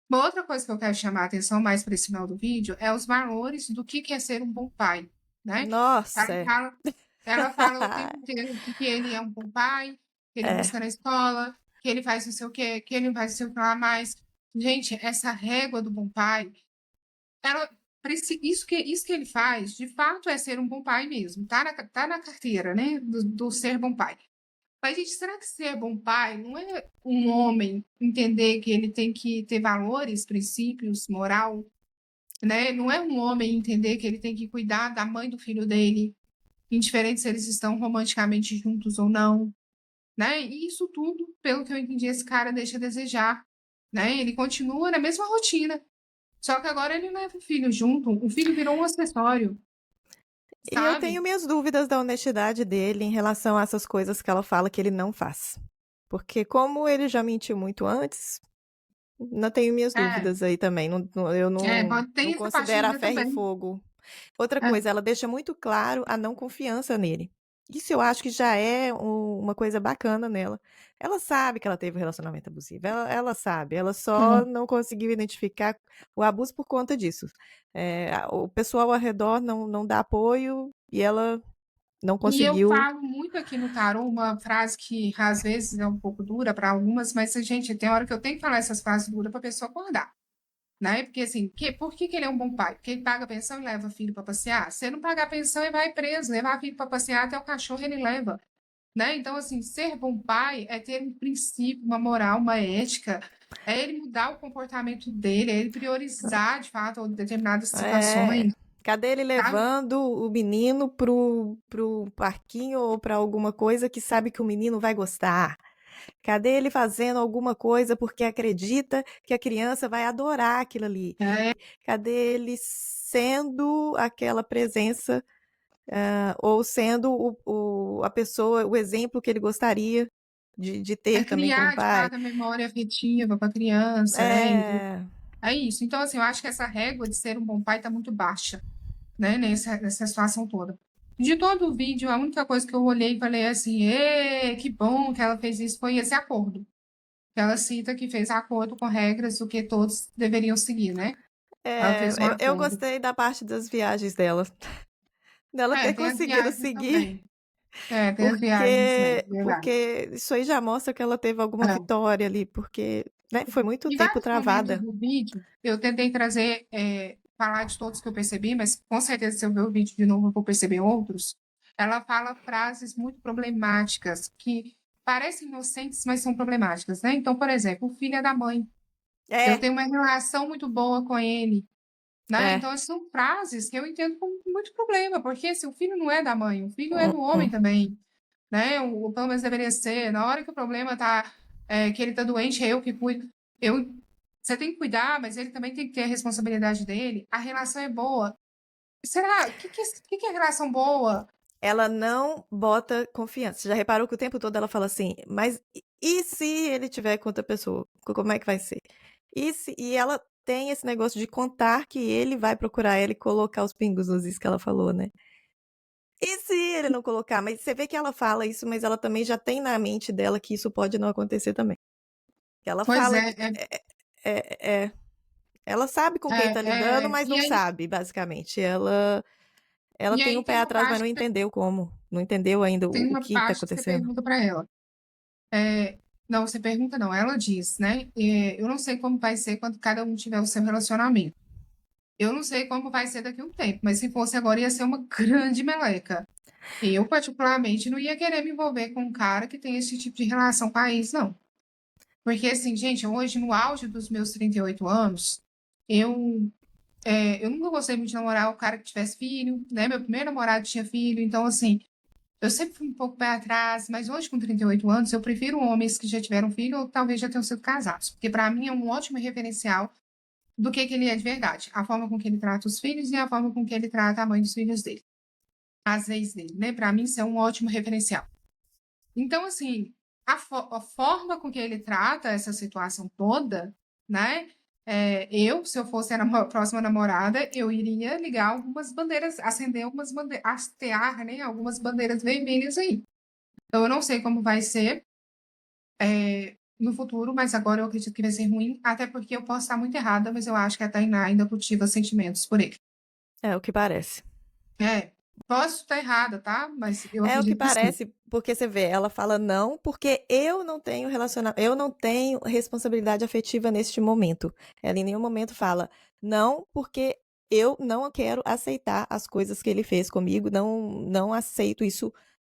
Uma outra coisa que eu quero chamar a atenção mais para esse final do vídeo é os valores do que é ser um bom pai, né? Nossa. Ela fala o tempo inteiro que ele é um bom pai, que ele busca na escola, que ele faz não sei o quê, que ele não faz não sei o que lá mais. Gente, essa régua do bom pai, isso que ele faz, de fato, é ser um bom pai mesmo. Tá na carteira, né? Do ser bom pai. Mas, gente, será que ser bom pai não é um homem entender que ele tem que ter valores, princípios, moral, né? Não é um homem entender que ele tem que cuidar da mãe do filho dele, indiferente se eles estão romanticamente juntos ou não, né? E isso tudo, pelo que eu entendi, esse cara deixa a desejar, né? Ele continua na mesma rotina, só que agora ele leva o filho junto, o filho virou um acessório, E eu sabe? tenho minhas dúvidas da honestidade dele em relação a essas coisas que ela fala que ele não faz. Porque como ele já mentiu muito antes, não tenho minhas dúvidas aí também. Eu não Tem essa considero a partilha ferro e também. fogo. Outra coisa, ela deixa muito claro a não confiança nele. Isso eu acho que já é uma coisa bacana nela. Ela sabe que ela teve um relacionamento abusivo. Ela sabe. Ela só não conseguiu identificar o abuso por conta disso. O pessoal ao redor não dá apoio e ela não E eu conseguiu. falo muito aqui no tarô uma frase que às vezes é um pouco dura para algumas, mas, gente, tem hora que eu tenho que falar essas frases duras para a pessoa acordar, né? Porque assim, por que ele é um bom pai? Porque ele paga a pensão e leva o filho para passear. Se ele não pagar a pensão, ele vai preso, levar o filho para passear, até o cachorro ele leva, né? Então, assim, ser bom pai é ter um princípio, uma moral, uma ética, é ele mudar o comportamento dele, é ele priorizar, de fato, determinadas situações, Cadê ele sabe? levando o menino pro parquinho ou para alguma coisa que sabe que o menino vai gostar? Cadê ele fazendo alguma coisa porque acredita que a criança vai adorar aquilo ali? Cadê ele sendo aquela presença ou sendo a pessoa, o exemplo que ele gostaria de ter também como Criar, de pai? fato, a memória afetiva para a criança, né? É isso. Então, assim, eu acho que essa régua de ser um bom pai está muito baixa, né? Nessa situação toda. De todo o vídeo, a única coisa que eu olhei e falei assim, que bom que ela fez isso, foi esse acordo. Ela cita que fez acordo com regras do que todos deveriam seguir, né? Ela fez um Eu acordo. gostei da parte das viagens dela. Dela ter Tem as conseguido viagens seguir. também. Tem as viagens mesmo, verdade. Porque isso aí já mostra que ela teve alguma vitória ali, porque né, foi muito Em tempo vários momentos travada. do vídeo, eu tentei trazer, falar de todos que eu percebi, mas com certeza se eu ver o vídeo de novo eu vou perceber outros. Ela fala frases muito problemáticas, que parecem inocentes, mas são problemáticas, né? Então, por exemplo, o filho é da mãe. Eu tenho uma relação muito boa com ele, né? Então, essas são frases que eu entendo como muito problema, porque se o filho não é da mãe, o filho é do homem também, né? Pelo menos deveria ser. Na hora que o problema tá, que ele tá doente, é eu que cuido. Você tem que cuidar, mas ele também tem que ter a responsabilidade dele. A relação é boa. Será? O que é relação boa? Ela não bota confiança. Você já reparou que o tempo todo ela fala assim, mas e se ele tiver com outra pessoa? Como é que vai ser? E ela tem esse negócio de contar que ele vai procurar ela e colocar os pingos nos is que ela falou, né? E se ele não colocar? Mas você vê que ela fala isso, mas ela também já tem na mente dela que isso pode não acontecer também. Ela Pois fala é. que ela sabe com quem tá lidando, mas E não aí, sabe, basicamente. Ela e tem aí o pé tem uma atrás, mas parte não entendeu como. Não entendeu ainda tem o uma que tá parte que você acontecendo. pergunta para ela. Não, você pergunta, não. Ela diz, né? Eu não sei como vai ser quando cada um tiver o seu relacionamento. Eu não sei como vai ser daqui a um tempo, mas se fosse agora ia ser uma grande meleca. Eu, particularmente, não ia querer me envolver com um cara que tem esse tipo de relação com a ex, não. Porque, assim, gente, hoje, no auge dos meus 38 anos, eu, eu nunca gostei muito de namorar o cara que tivesse filho, né? Meu primeiro namorado tinha filho, então, assim, eu sempre fui um pouco pé atrás, mas hoje, com 38 anos, eu prefiro homens que já tiveram filho ou talvez já tenham sido casados, porque para mim é um ótimo referencial do que ele é de verdade. A forma com que ele trata os filhos e a forma com que ele trata a mãe dos filhos dele, as ex dele, né? Para mim, isso é um ótimo referencial. Então, assim, a forma com que ele trata essa situação toda, né? Se eu fosse a próxima namorada, eu iria ligar algumas bandeiras, acender algumas bandeiras, hastear, né? Algumas bandeiras vermelhas aí. Então, eu não sei como vai ser no futuro, mas agora eu acredito que vai ser ruim, até porque eu posso estar muito errada, mas eu acho que a Tainá ainda cultiva sentimentos por ele. É o que parece. É, posso estar errada, tá? Mas eu É o que acredito que sim. parece, porque você vê, ela fala não, porque eu não tenho eu não tenho responsabilidade afetiva neste momento. Ela em nenhum momento fala não, porque eu não quero aceitar as coisas que ele fez comigo, não aceito isso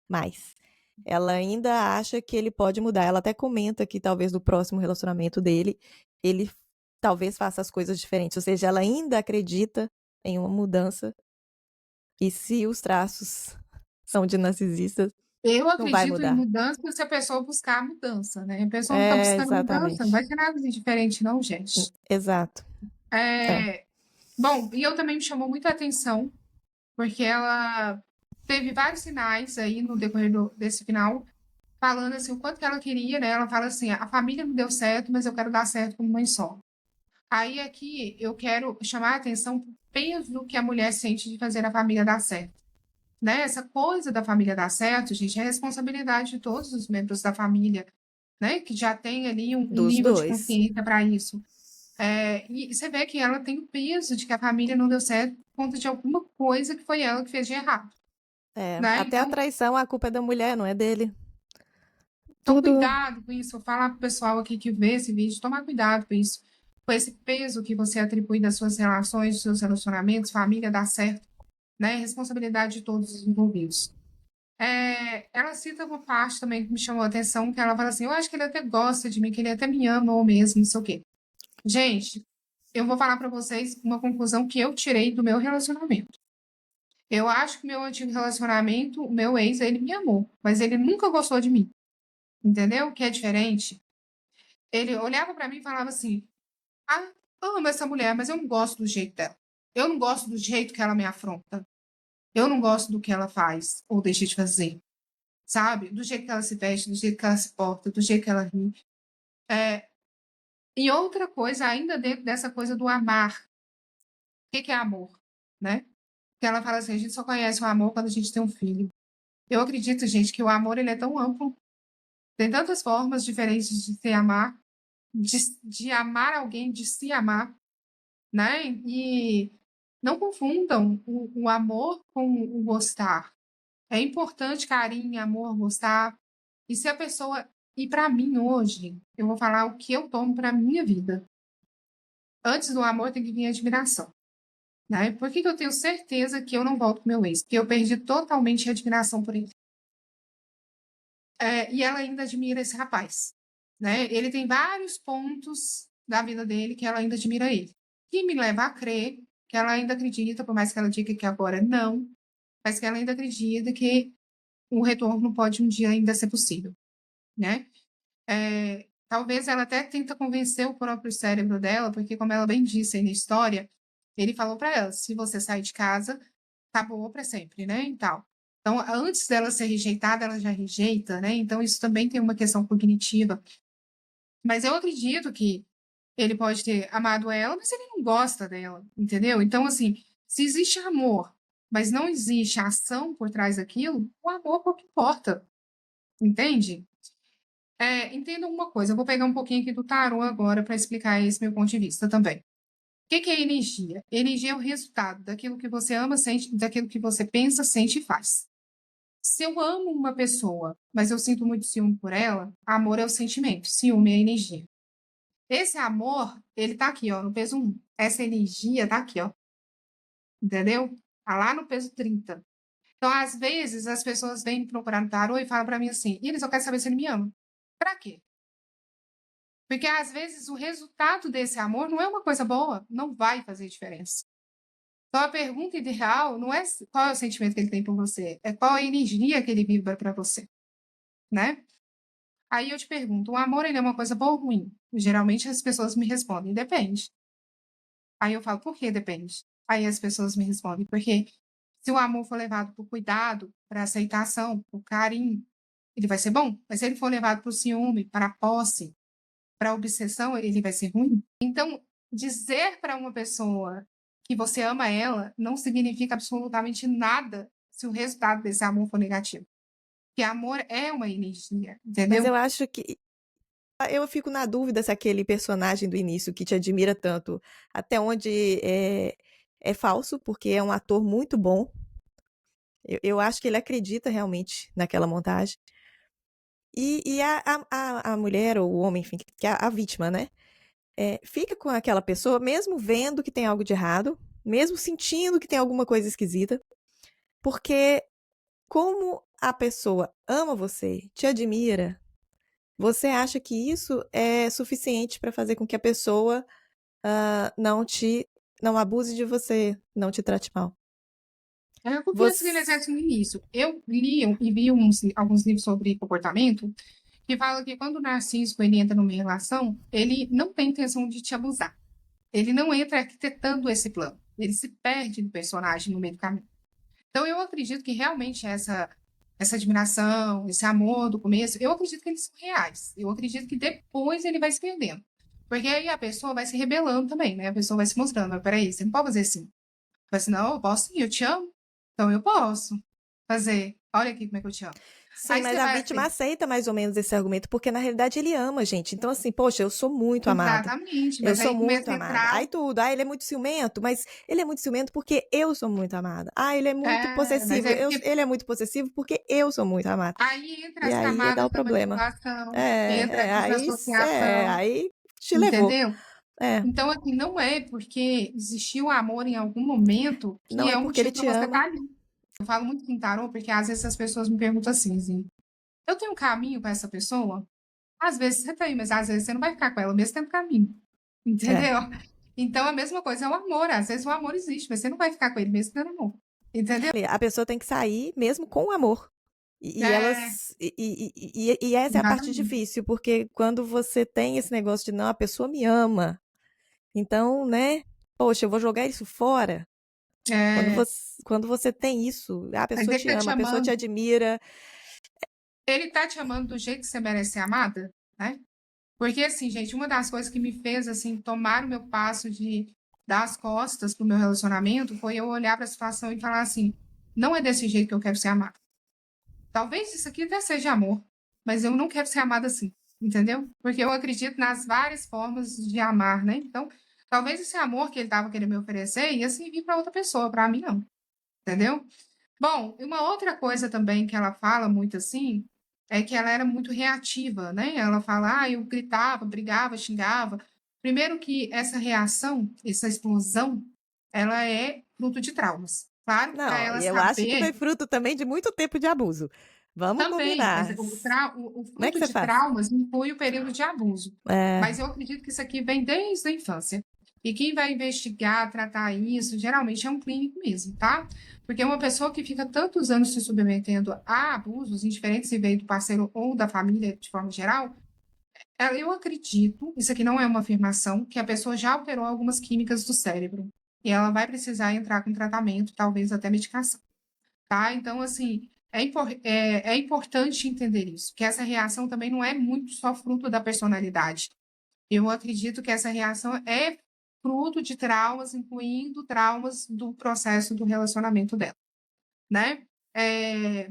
mais. Ela ainda acha que ele pode mudar. Ela até comenta que talvez no próximo relacionamento dele, ele talvez faça as coisas diferentes. Ou seja, ela ainda acredita em uma mudança. E se os traços são de narcisistas, Eu não vai acredito em mudar. mudança se a pessoa buscar a mudança, né? A pessoa não está É, buscando mudança, não vai exatamente. ter nada de diferente, não, gente. Exato. É. É, bom, e eu também me chamou muita atenção, porque ela teve vários sinais aí no decorrer desse final, falando assim, o quanto que ela queria, né? Ela fala assim, a família não deu certo, mas eu quero dar certo como mãe solo. Aí aqui eu quero chamar a atenção para o peso que a mulher sente de fazer a família dar certo. Né? Essa coisa da família dar certo, gente, é responsabilidade de todos os membros da família, né? Que já tem ali um Dos nível de dois. consciência para isso. E você vê que ela tem o peso de que a família não deu certo por conta de alguma coisa que foi ela que fez de errado, É, né? até a Então, traição, a culpa é da mulher, não é dele. Tudo. cuidado com isso. Vou falar para o pessoal aqui que vê esse vídeo, tomar cuidado com isso, com esse peso que você atribui das suas relações, dos seus relacionamentos, família dar certo, né? Responsabilidade de todos os envolvidos. Ela cita uma parte também que me chamou a atenção, que ela fala assim, eu acho que ele até gosta de mim, que ele até me ama ou mesmo, não sei o quê. Gente, eu vou falar para vocês uma conclusão que eu tirei do meu relacionamento. Eu acho que meu antigo relacionamento, o meu ex, ele me amou, mas ele nunca gostou de mim, entendeu? Que é diferente. Ele olhava para mim e falava assim, ah, eu amo essa mulher, mas eu não gosto do jeito dela. Eu não gosto do jeito que ela me afronta. Eu não gosto do que ela faz ou deixa de fazer. Sabe? Do jeito que ela se veste, do jeito que ela se porta, do jeito que ela ri. E outra coisa, ainda dentro dessa coisa do amar. O que que é amor? Né? Que ela fala assim, a gente só conhece o amor quando a gente tem um filho. Eu acredito, gente, que o amor ele é tão amplo, tem tantas formas diferentes de se amar, de amar alguém, de se amar, né? E não confundam o amor com o gostar. É importante carinho, amor, gostar. E se a pessoa. E para mim hoje, eu vou falar o que eu tomo para minha vida. Antes do amor tem que vir a admiração. Né? Por que eu tenho certeza que eu não volto com meu ex? Porque eu perdi totalmente a admiração por ele. E ela ainda admira esse rapaz. Né? Ele tem vários pontos da vida dele que ela ainda admira ele. Que me leva a crer que ela ainda acredita, por mais que ela diga que agora não, mas que ela ainda acredita que o retorno pode um dia ainda ser possível. Né? Talvez ela até tenta convencer o próprio cérebro dela, porque como ela bem disse aí na história, ele falou para ela, se você sair de casa, acabou para sempre, né, e tal. Então, antes dela ser rejeitada, ela já rejeita, né, então isso também tem uma questão cognitiva. Mas eu acredito que ele pode ter amado ela, mas ele não gosta dela, entendeu? Então, assim, se existe amor, mas não existe ação por trás daquilo, o amor pouco importa, entende? Entendam uma coisa, eu vou pegar um pouquinho aqui do tarô agora para explicar esse meu ponto de vista também. O que é energia? Energia é o resultado daquilo que você ama, sente, daquilo que você pensa, sente e faz. Se eu amo uma pessoa, mas eu sinto muito ciúme por ela, amor é o sentimento, ciúme é a energia. Esse amor, ele tá aqui, ó, no peso 1. Essa energia tá aqui, ó. Entendeu? Tá lá no peso 30. Então, às vezes, as pessoas vêm me procurar no tarô e falam pra mim assim: Iris, eu quero saber se ele me ama. Pra quê? Porque, às vezes, o resultado desse amor não é uma coisa boa, não vai fazer diferença. Então, a pergunta ideal não é qual é o sentimento que ele tem por você, é qual a energia que ele vibra pra você, né? Aí eu te pergunto: o amor, ele é uma coisa boa ou ruim? Geralmente, as pessoas me respondem: depende. Aí eu falo: por que depende? Aí as pessoas me respondem: porque se o amor for levado por cuidado, para aceitação, por carinho, ele vai ser bom. Mas se ele for levado para o ciúme, para a posse, para a obsessão, ele vai ser ruim. Então, dizer para uma pessoa que você ama ela não significa absolutamente nada se o resultado desse amor for negativo. Porque amor é uma energia, Mas entendeu? eu acho que. Eu fico na dúvida se aquele personagem do início que te admira tanto, até onde é falso, porque é um ator muito bom. Eu acho que ele acredita realmente naquela montagem. E a mulher ou o homem, enfim, que é a vítima, né? Fica com aquela pessoa, mesmo vendo que tem algo de errado, mesmo sentindo que tem alguma coisa esquisita, porque como a pessoa ama você, te admira, você acha que isso é suficiente para fazer com que a pessoa não abuse de você, não te trate mal. Eu confesso que ele Você... exerce no início. Eu li e vi alguns livros sobre comportamento que fala que quando o narciso ele entra numa relação, ele não tem intenção de te abusar. Ele não entra arquitetando esse plano. Ele se perde no personagem no meio do caminho. Então, eu acredito que realmente essa admiração, esse amor do começo, eu acredito que eles são reais. Eu acredito que depois ele vai se perdendo. Porque aí a pessoa vai se rebelando também, né? A pessoa vai se mostrando, mas peraí, você não pode fazer assim. Vai assim, não, eu posso sim, eu te amo. Então eu posso fazer. Olha aqui como é que eu te amo. Sim, Aí mas você a vai vítima assim, aceita mais ou menos esse argumento, porque na realidade ele ama, gente. Então, assim, poxa, eu sou muito amada. exatamente, Eu mas sou aí muito começa a amada. entrar. Aí tudo. Ah, ele é muito ciumento, mas ele é muito ciumento porque eu sou muito amada. Ah, ele é muito Mas possessivo. é porque Ele é muito possessivo porque eu sou muito amada. aí entra E as aí dá o camadas da problema. manipulação, entra a desassociação, Aí te levou. entendeu? É, Então, assim, não é porque existiu amor em algum momento não que é é um porque ele motivo para te você ama. estar ali. Eu falo muito com tarô, porque às vezes as pessoas me perguntam assim, eu tenho um caminho para essa pessoa? Às vezes você tem, mas às vezes você não vai ficar com ela mesmo tendo caminho. É. Entendeu? Então, a mesma coisa é o amor. Às vezes o amor existe, mas você não vai ficar com ele mesmo tendo amor. Entendeu? A pessoa tem que sair mesmo com amor. E É, elas. E essa é a parte exatamente. difícil, porque quando você tem esse negócio de não, a pessoa me ama. Então, né? Poxa, eu vou jogar isso fora. É, Quando você tem isso, a mas pessoa ele te tá te ama, a pessoa te amando. admira. Ele tá te amando do jeito que você merece ser amada, né? Porque, assim, gente, uma das coisas que me fez, assim, tomar o meu passo de dar as costas pro meu relacionamento foi eu olhar para a situação e falar assim, não é desse jeito que eu quero ser amada. Talvez isso aqui até seja amor, mas eu não quero ser amada assim, entendeu? Porque eu acredito nas várias formas de amar, né? Então, talvez esse amor que ele estava querendo me oferecer ia servir para outra pessoa, para mim não, entendeu? Bom, e uma outra coisa também que ela fala muito assim é que ela era muito reativa, né? Ela fala, eu gritava, brigava, xingava. Primeiro que essa reação, essa explosão, ela é fruto de traumas. Claro que para Não, ela e eu acho que saber foi fruto também de muito tempo de abuso. Vamos também, mas combinar. o Como é que fruto você de faz? traumas inclui o período de abuso. É, Mas eu acredito que isso aqui vem desde a infância. E quem vai investigar, tratar isso, geralmente é um clínico mesmo, tá? Porque uma pessoa que fica tantos anos se submetendo a abusos, indiferente se veio do parceiro ou da família de forma geral, eu acredito, isso aqui não é uma afirmação, que a pessoa já alterou algumas químicas do cérebro. E ela vai precisar entrar com tratamento, talvez até medicação. Tá? Então, assim, é importante entender isso, que essa reação também não é muito só fruto da personalidade. Eu acredito que essa reação é fruto de traumas, incluindo traumas do processo do relacionamento dela, né? É,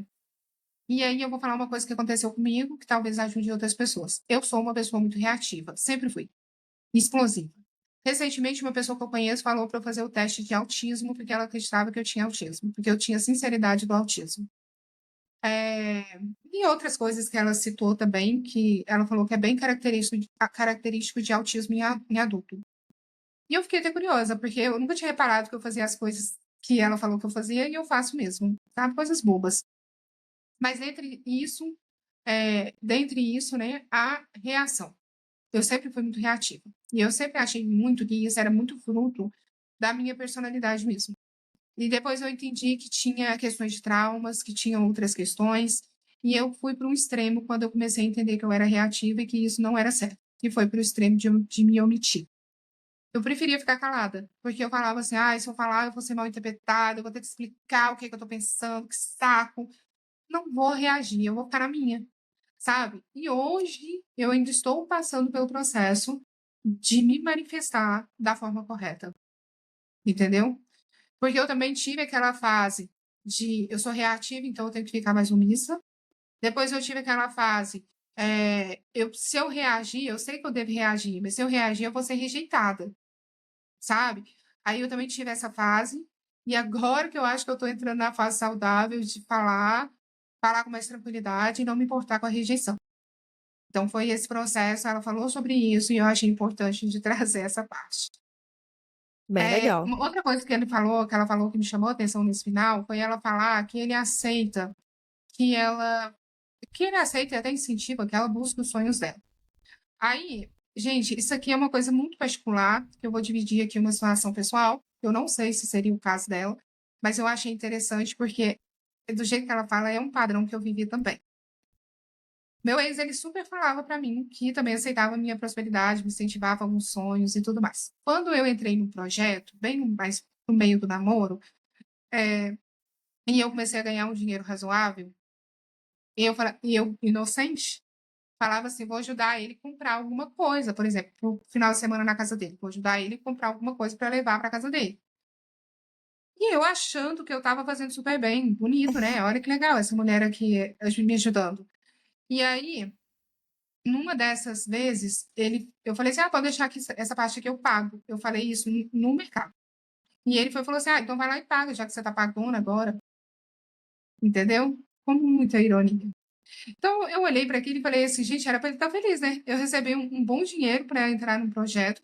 e aí eu vou falar uma coisa que aconteceu comigo, que talvez ajude outras pessoas. Eu sou uma pessoa muito reativa, sempre fui, explosiva. Recentemente, uma pessoa que eu conheço falou para eu fazer o teste de autismo, porque ela acreditava que eu tinha autismo, porque eu tinha sinceridade do autismo. E outras coisas que ela citou também, que ela falou que é bem característico de autismo em adulto. E eu fiquei até curiosa, porque eu nunca tinha reparado que eu fazia as coisas que ela falou que eu fazia e eu faço mesmo, tá? Coisas bobas. Mas dentre isso, né, a reação. Eu sempre fui muito reativa. E eu sempre achei muito que isso era muito fruto da minha personalidade mesmo. E depois eu entendi que tinha questões de traumas, que tinha outras questões, e eu fui para um extremo quando eu comecei a entender que eu era reativa e que isso não era certo. E foi para o extremo de me omitir. Eu preferia ficar calada, porque eu falava assim, se eu falar eu vou ser mal interpretada, eu vou ter que explicar o que eu estou pensando, que saco. Não vou reagir, eu vou ficar na minha, sabe? E hoje eu ainda estou passando pelo processo de me manifestar da forma correta, entendeu? Porque eu também tive aquela fase de eu sou reativa, então eu tenho que ficar mais omissa. Depois eu tive aquela fase, se eu reagir, eu sei que eu devo reagir, mas se eu reagir, eu vou ser rejeitada, sabe? Aí eu também tive essa fase, e agora que eu acho que eu estou entrando na fase saudável de falar com mais tranquilidade e não me importar com a rejeição. Então foi esse processo, ela falou sobre isso, e eu achei importante de trazer essa parte. Bem legal. Uma outra coisa que que ela falou que me chamou a atenção nesse final, foi ela falar que ele aceita que ela, que ele aceita e até incentiva que ela busque os sonhos dela. Aí, gente, isso aqui é uma coisa muito particular, que eu vou dividir aqui uma situação pessoal. Eu não sei se seria o caso dela, mas eu achei interessante porque, do jeito que ela fala, é um padrão que eu vivi também. Meu ex, ele super falava para mim que também aceitava a minha prosperidade, me incentivava alguns sonhos e tudo mais. Quando eu entrei no projeto, mais no meio do namoro, e eu comecei a ganhar um dinheiro razoável, e eu inocente, falava assim, vou ajudar ele a comprar alguma coisa, por exemplo, no final de semana na casa dele, vou ajudar ele a comprar alguma coisa para levar para casa dele. E eu achando que eu estava fazendo super bem, bonito, né? Olha que legal essa mulher aqui me ajudando. E aí, numa dessas vezes, eu falei assim, pode deixar que essa parte aqui eu pago. Eu falei isso no mercado. E ele falou assim, então vai lá e paga, já que você está pagando agora. Entendeu? Com muita ironia. Então, eu olhei para aquilo e falei assim, gente, era para ele estar feliz, né? Eu recebi um bom dinheiro para entrar no projeto.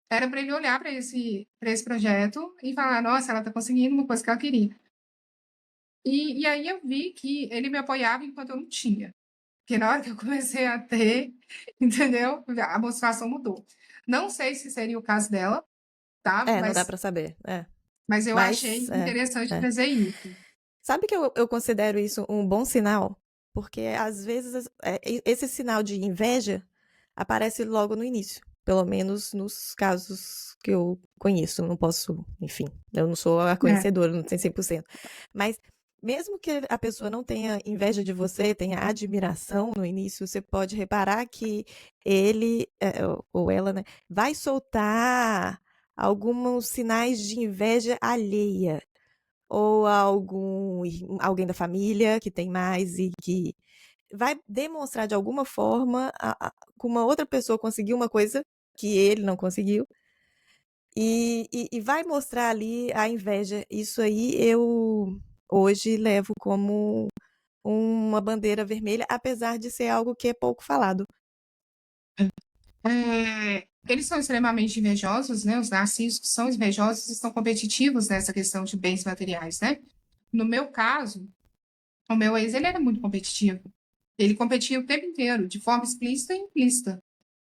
Era para ele olhar para esse projeto e falar, nossa, ela está conseguindo uma coisa que ela queria. E aí eu vi que ele me apoiava enquanto eu não tinha. Porque na hora que eu comecei a ter, entendeu? A motivação mudou. Não sei se seria o caso dela, tá? Não dá pra saber. Mas eu achei Mas, interessante é. trazer isso. Sabe que eu considero isso um bom sinal? Porque, às vezes, esse sinal de inveja aparece logo no início. Pelo menos nos casos que eu conheço. Não posso, enfim, eu não sou a conhecedora, não tenho 100%. Mas, mesmo que a pessoa não tenha inveja de você, tenha admiração no início, você pode reparar que ele, ou ela, né, vai soltar alguns sinais de inveja alheia. Ou alguém da família que tem mais e que vai demonstrar de alguma forma que uma outra pessoa conseguiu uma coisa que ele não conseguiu e vai mostrar ali a inveja. Isso aí eu hoje levo como uma bandeira vermelha, apesar de ser algo que é pouco falado. Eles são extremamente invejosos, né? Os narcissos são invejosos e são competitivos nessa questão de bens materiais, né? No meu caso, o meu ex, ele era muito competitivo. Ele competia o tempo inteiro, de forma explícita e implícita,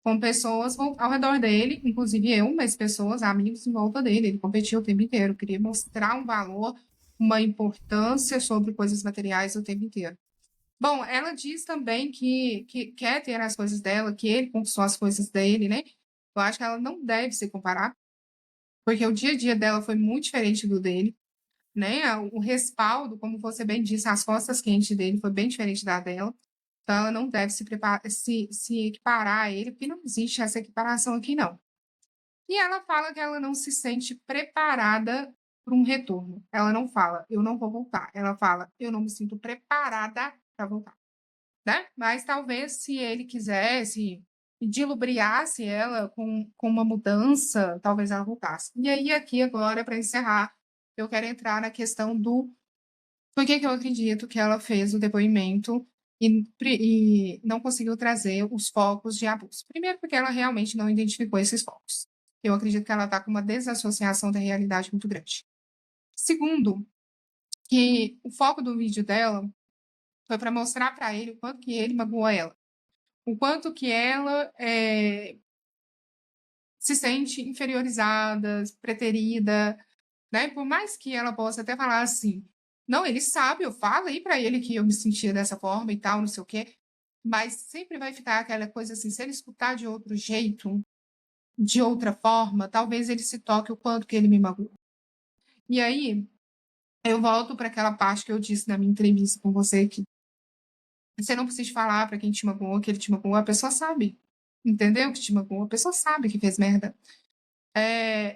com pessoas ao redor dele, inclusive eu, mas pessoas, amigos em volta dele. Ele competia o tempo inteiro, queria mostrar um valor, uma importância sobre coisas materiais o tempo inteiro. Bom, ela diz também que quer ter as coisas dela, que ele conquistou as coisas dele, né? Eu acho que ela não deve se comparar, porque o dia a dia dela foi muito diferente do dele, né? O respaldo, como você bem disse, as costas quentes dele foi bem diferente da dela. Então, ela não deve se equiparar a ele, porque não existe essa equiparação aqui, não. E ela fala que ela não se sente preparada para um retorno. Ela não fala, eu não vou voltar. Ela fala, eu não me sinto preparada para voltar, né? Mas talvez se ele quisesse e dilubriasse ela com uma mudança, talvez ela voltasse. E aí, aqui agora, para encerrar, eu quero entrar na questão do Por que que eu acredito que ela fez o depoimento e não conseguiu trazer os focos de abuso? Primeiro, porque ela realmente não identificou esses focos. Eu acredito que ela está com uma desassociação da realidade muito grande. Segundo, que o foco do vídeo dela foi para mostrar para ele o quanto que ele magoou ela, o quanto que ela se sente inferiorizada, preterida, né? Por mais que ela possa até falar assim, não, ele sabe, eu falei para ele que eu me sentia dessa forma e tal, não sei o quê, mas sempre vai ficar aquela coisa assim, se ele escutar de outro jeito, de outra forma, talvez ele se toque o quanto que ele me magoou. E aí, eu volto para aquela parte que eu disse na minha entrevista com você, que você não precisa falar para quem te magoou, que ele te magoou, a pessoa sabe, entendeu? Que te magoou, a pessoa sabe que fez merda.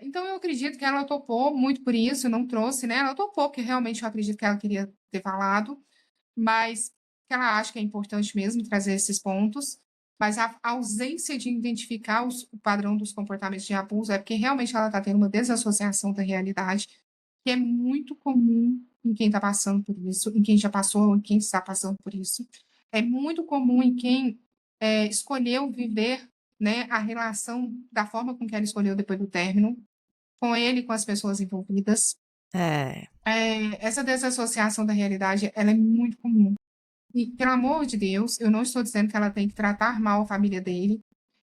Então eu acredito que ela topou muito por isso, não trouxe, né? Ela topou, porque realmente eu acredito que ela queria ter falado, mas que ela acha que é importante mesmo trazer esses pontos. Mas a ausência de identificar o padrão dos comportamentos de abuso é porque realmente ela está tendo uma desassociação da realidade, que é muito comum em quem está passando por isso, em quem já passou, em quem está passando por isso. É muito comum em quem escolheu viver, né, a relação da forma com que ela escolheu depois do término, com ele e com as pessoas envolvidas. É. Essa desassociação da realidade, ela é muito comum. E, pelo amor de Deus, eu não estou dizendo que ela tem que tratar mal a família dele,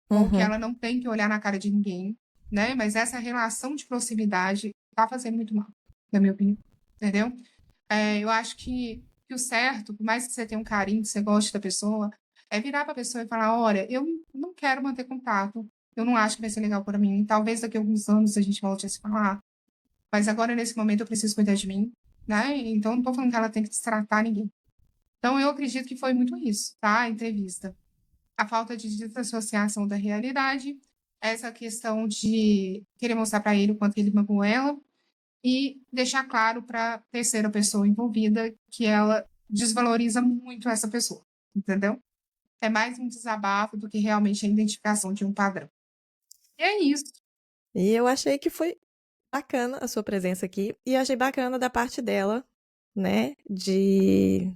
ou que Uhum. ela não tem que olhar na cara de ninguém, né? Mas essa relação de proximidade está fazendo muito mal, na minha opinião, entendeu? Eu acho que o certo, por mais que você tenha um carinho, que você goste da pessoa, é virar para a pessoa e falar: olha, eu não quero manter contato, eu não acho que vai ser legal para mim, talvez daqui a alguns anos a gente volte a se falar, mas agora, nesse momento, eu preciso cuidar de mim, né? Então, não estou falando que ela tem que destratar ninguém. Então, eu acredito que foi muito isso, tá? A entrevista. A falta de desassociação da realidade, essa questão de querer mostrar para ele o quanto ele magoou ela, e deixar claro para a terceira pessoa envolvida que ela desvaloriza muito essa pessoa, entendeu? É mais um desabafo do que realmente a identificação de um padrão. E é isso. E eu achei que foi bacana a sua presença aqui. E achei bacana da parte dela, né? De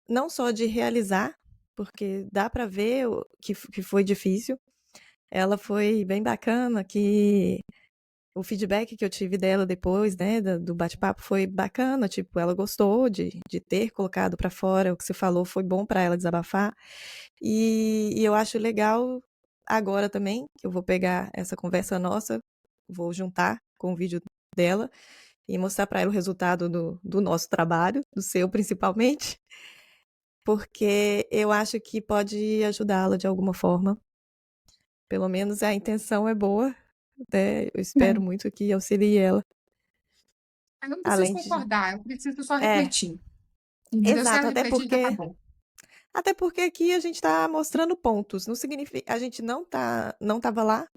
não só de realizar, porque dá pra ver que foi difícil. Ela foi bem bacana, que o feedback que eu tive dela depois, né, do bate-papo foi bacana, tipo, ela gostou de ter colocado pra fora o que você falou, foi bom pra ela desabafar. E eu acho legal agora também, que eu vou pegar essa conversa nossa, vou juntar com o vídeo dela e mostrar pra ela o resultado do nosso trabalho, do seu principalmente, porque eu acho que pode ajudá-la de alguma forma. Pelo menos a intenção é boa, né? Eu espero muito que auxilie ela. Eu não preciso Além de. concordar, eu preciso só É, refletir. Entendeu? Se exato, ela até refletir, já tá porque. bom. Até porque aqui a gente tá mostrando pontos. Não significa. A gente não tava lá.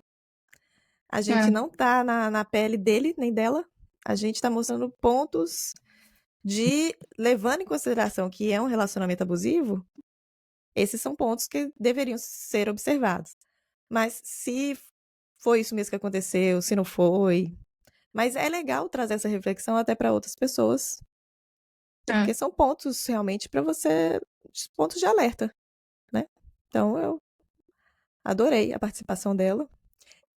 A gente É, não tá na pele dele, nem dela. A gente tá mostrando pontos de. Levando em consideração que é um relacionamento abusivo, esses são pontos que deveriam ser observados. Mas se foi isso mesmo que aconteceu, se não foi. Mas é legal trazer essa reflexão até para outras pessoas, é. porque são pontos realmente para você, pontos de alerta, né? Então eu adorei a participação dela.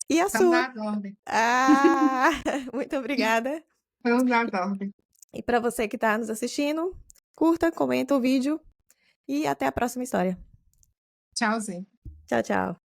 E a Estamos sua? na ordem. Ah, muito obrigada. Estamos na ordem. E para você que está nos assistindo, curta, comenta o vídeo e até a próxima história. Tchauzinho. Tchau, tchau.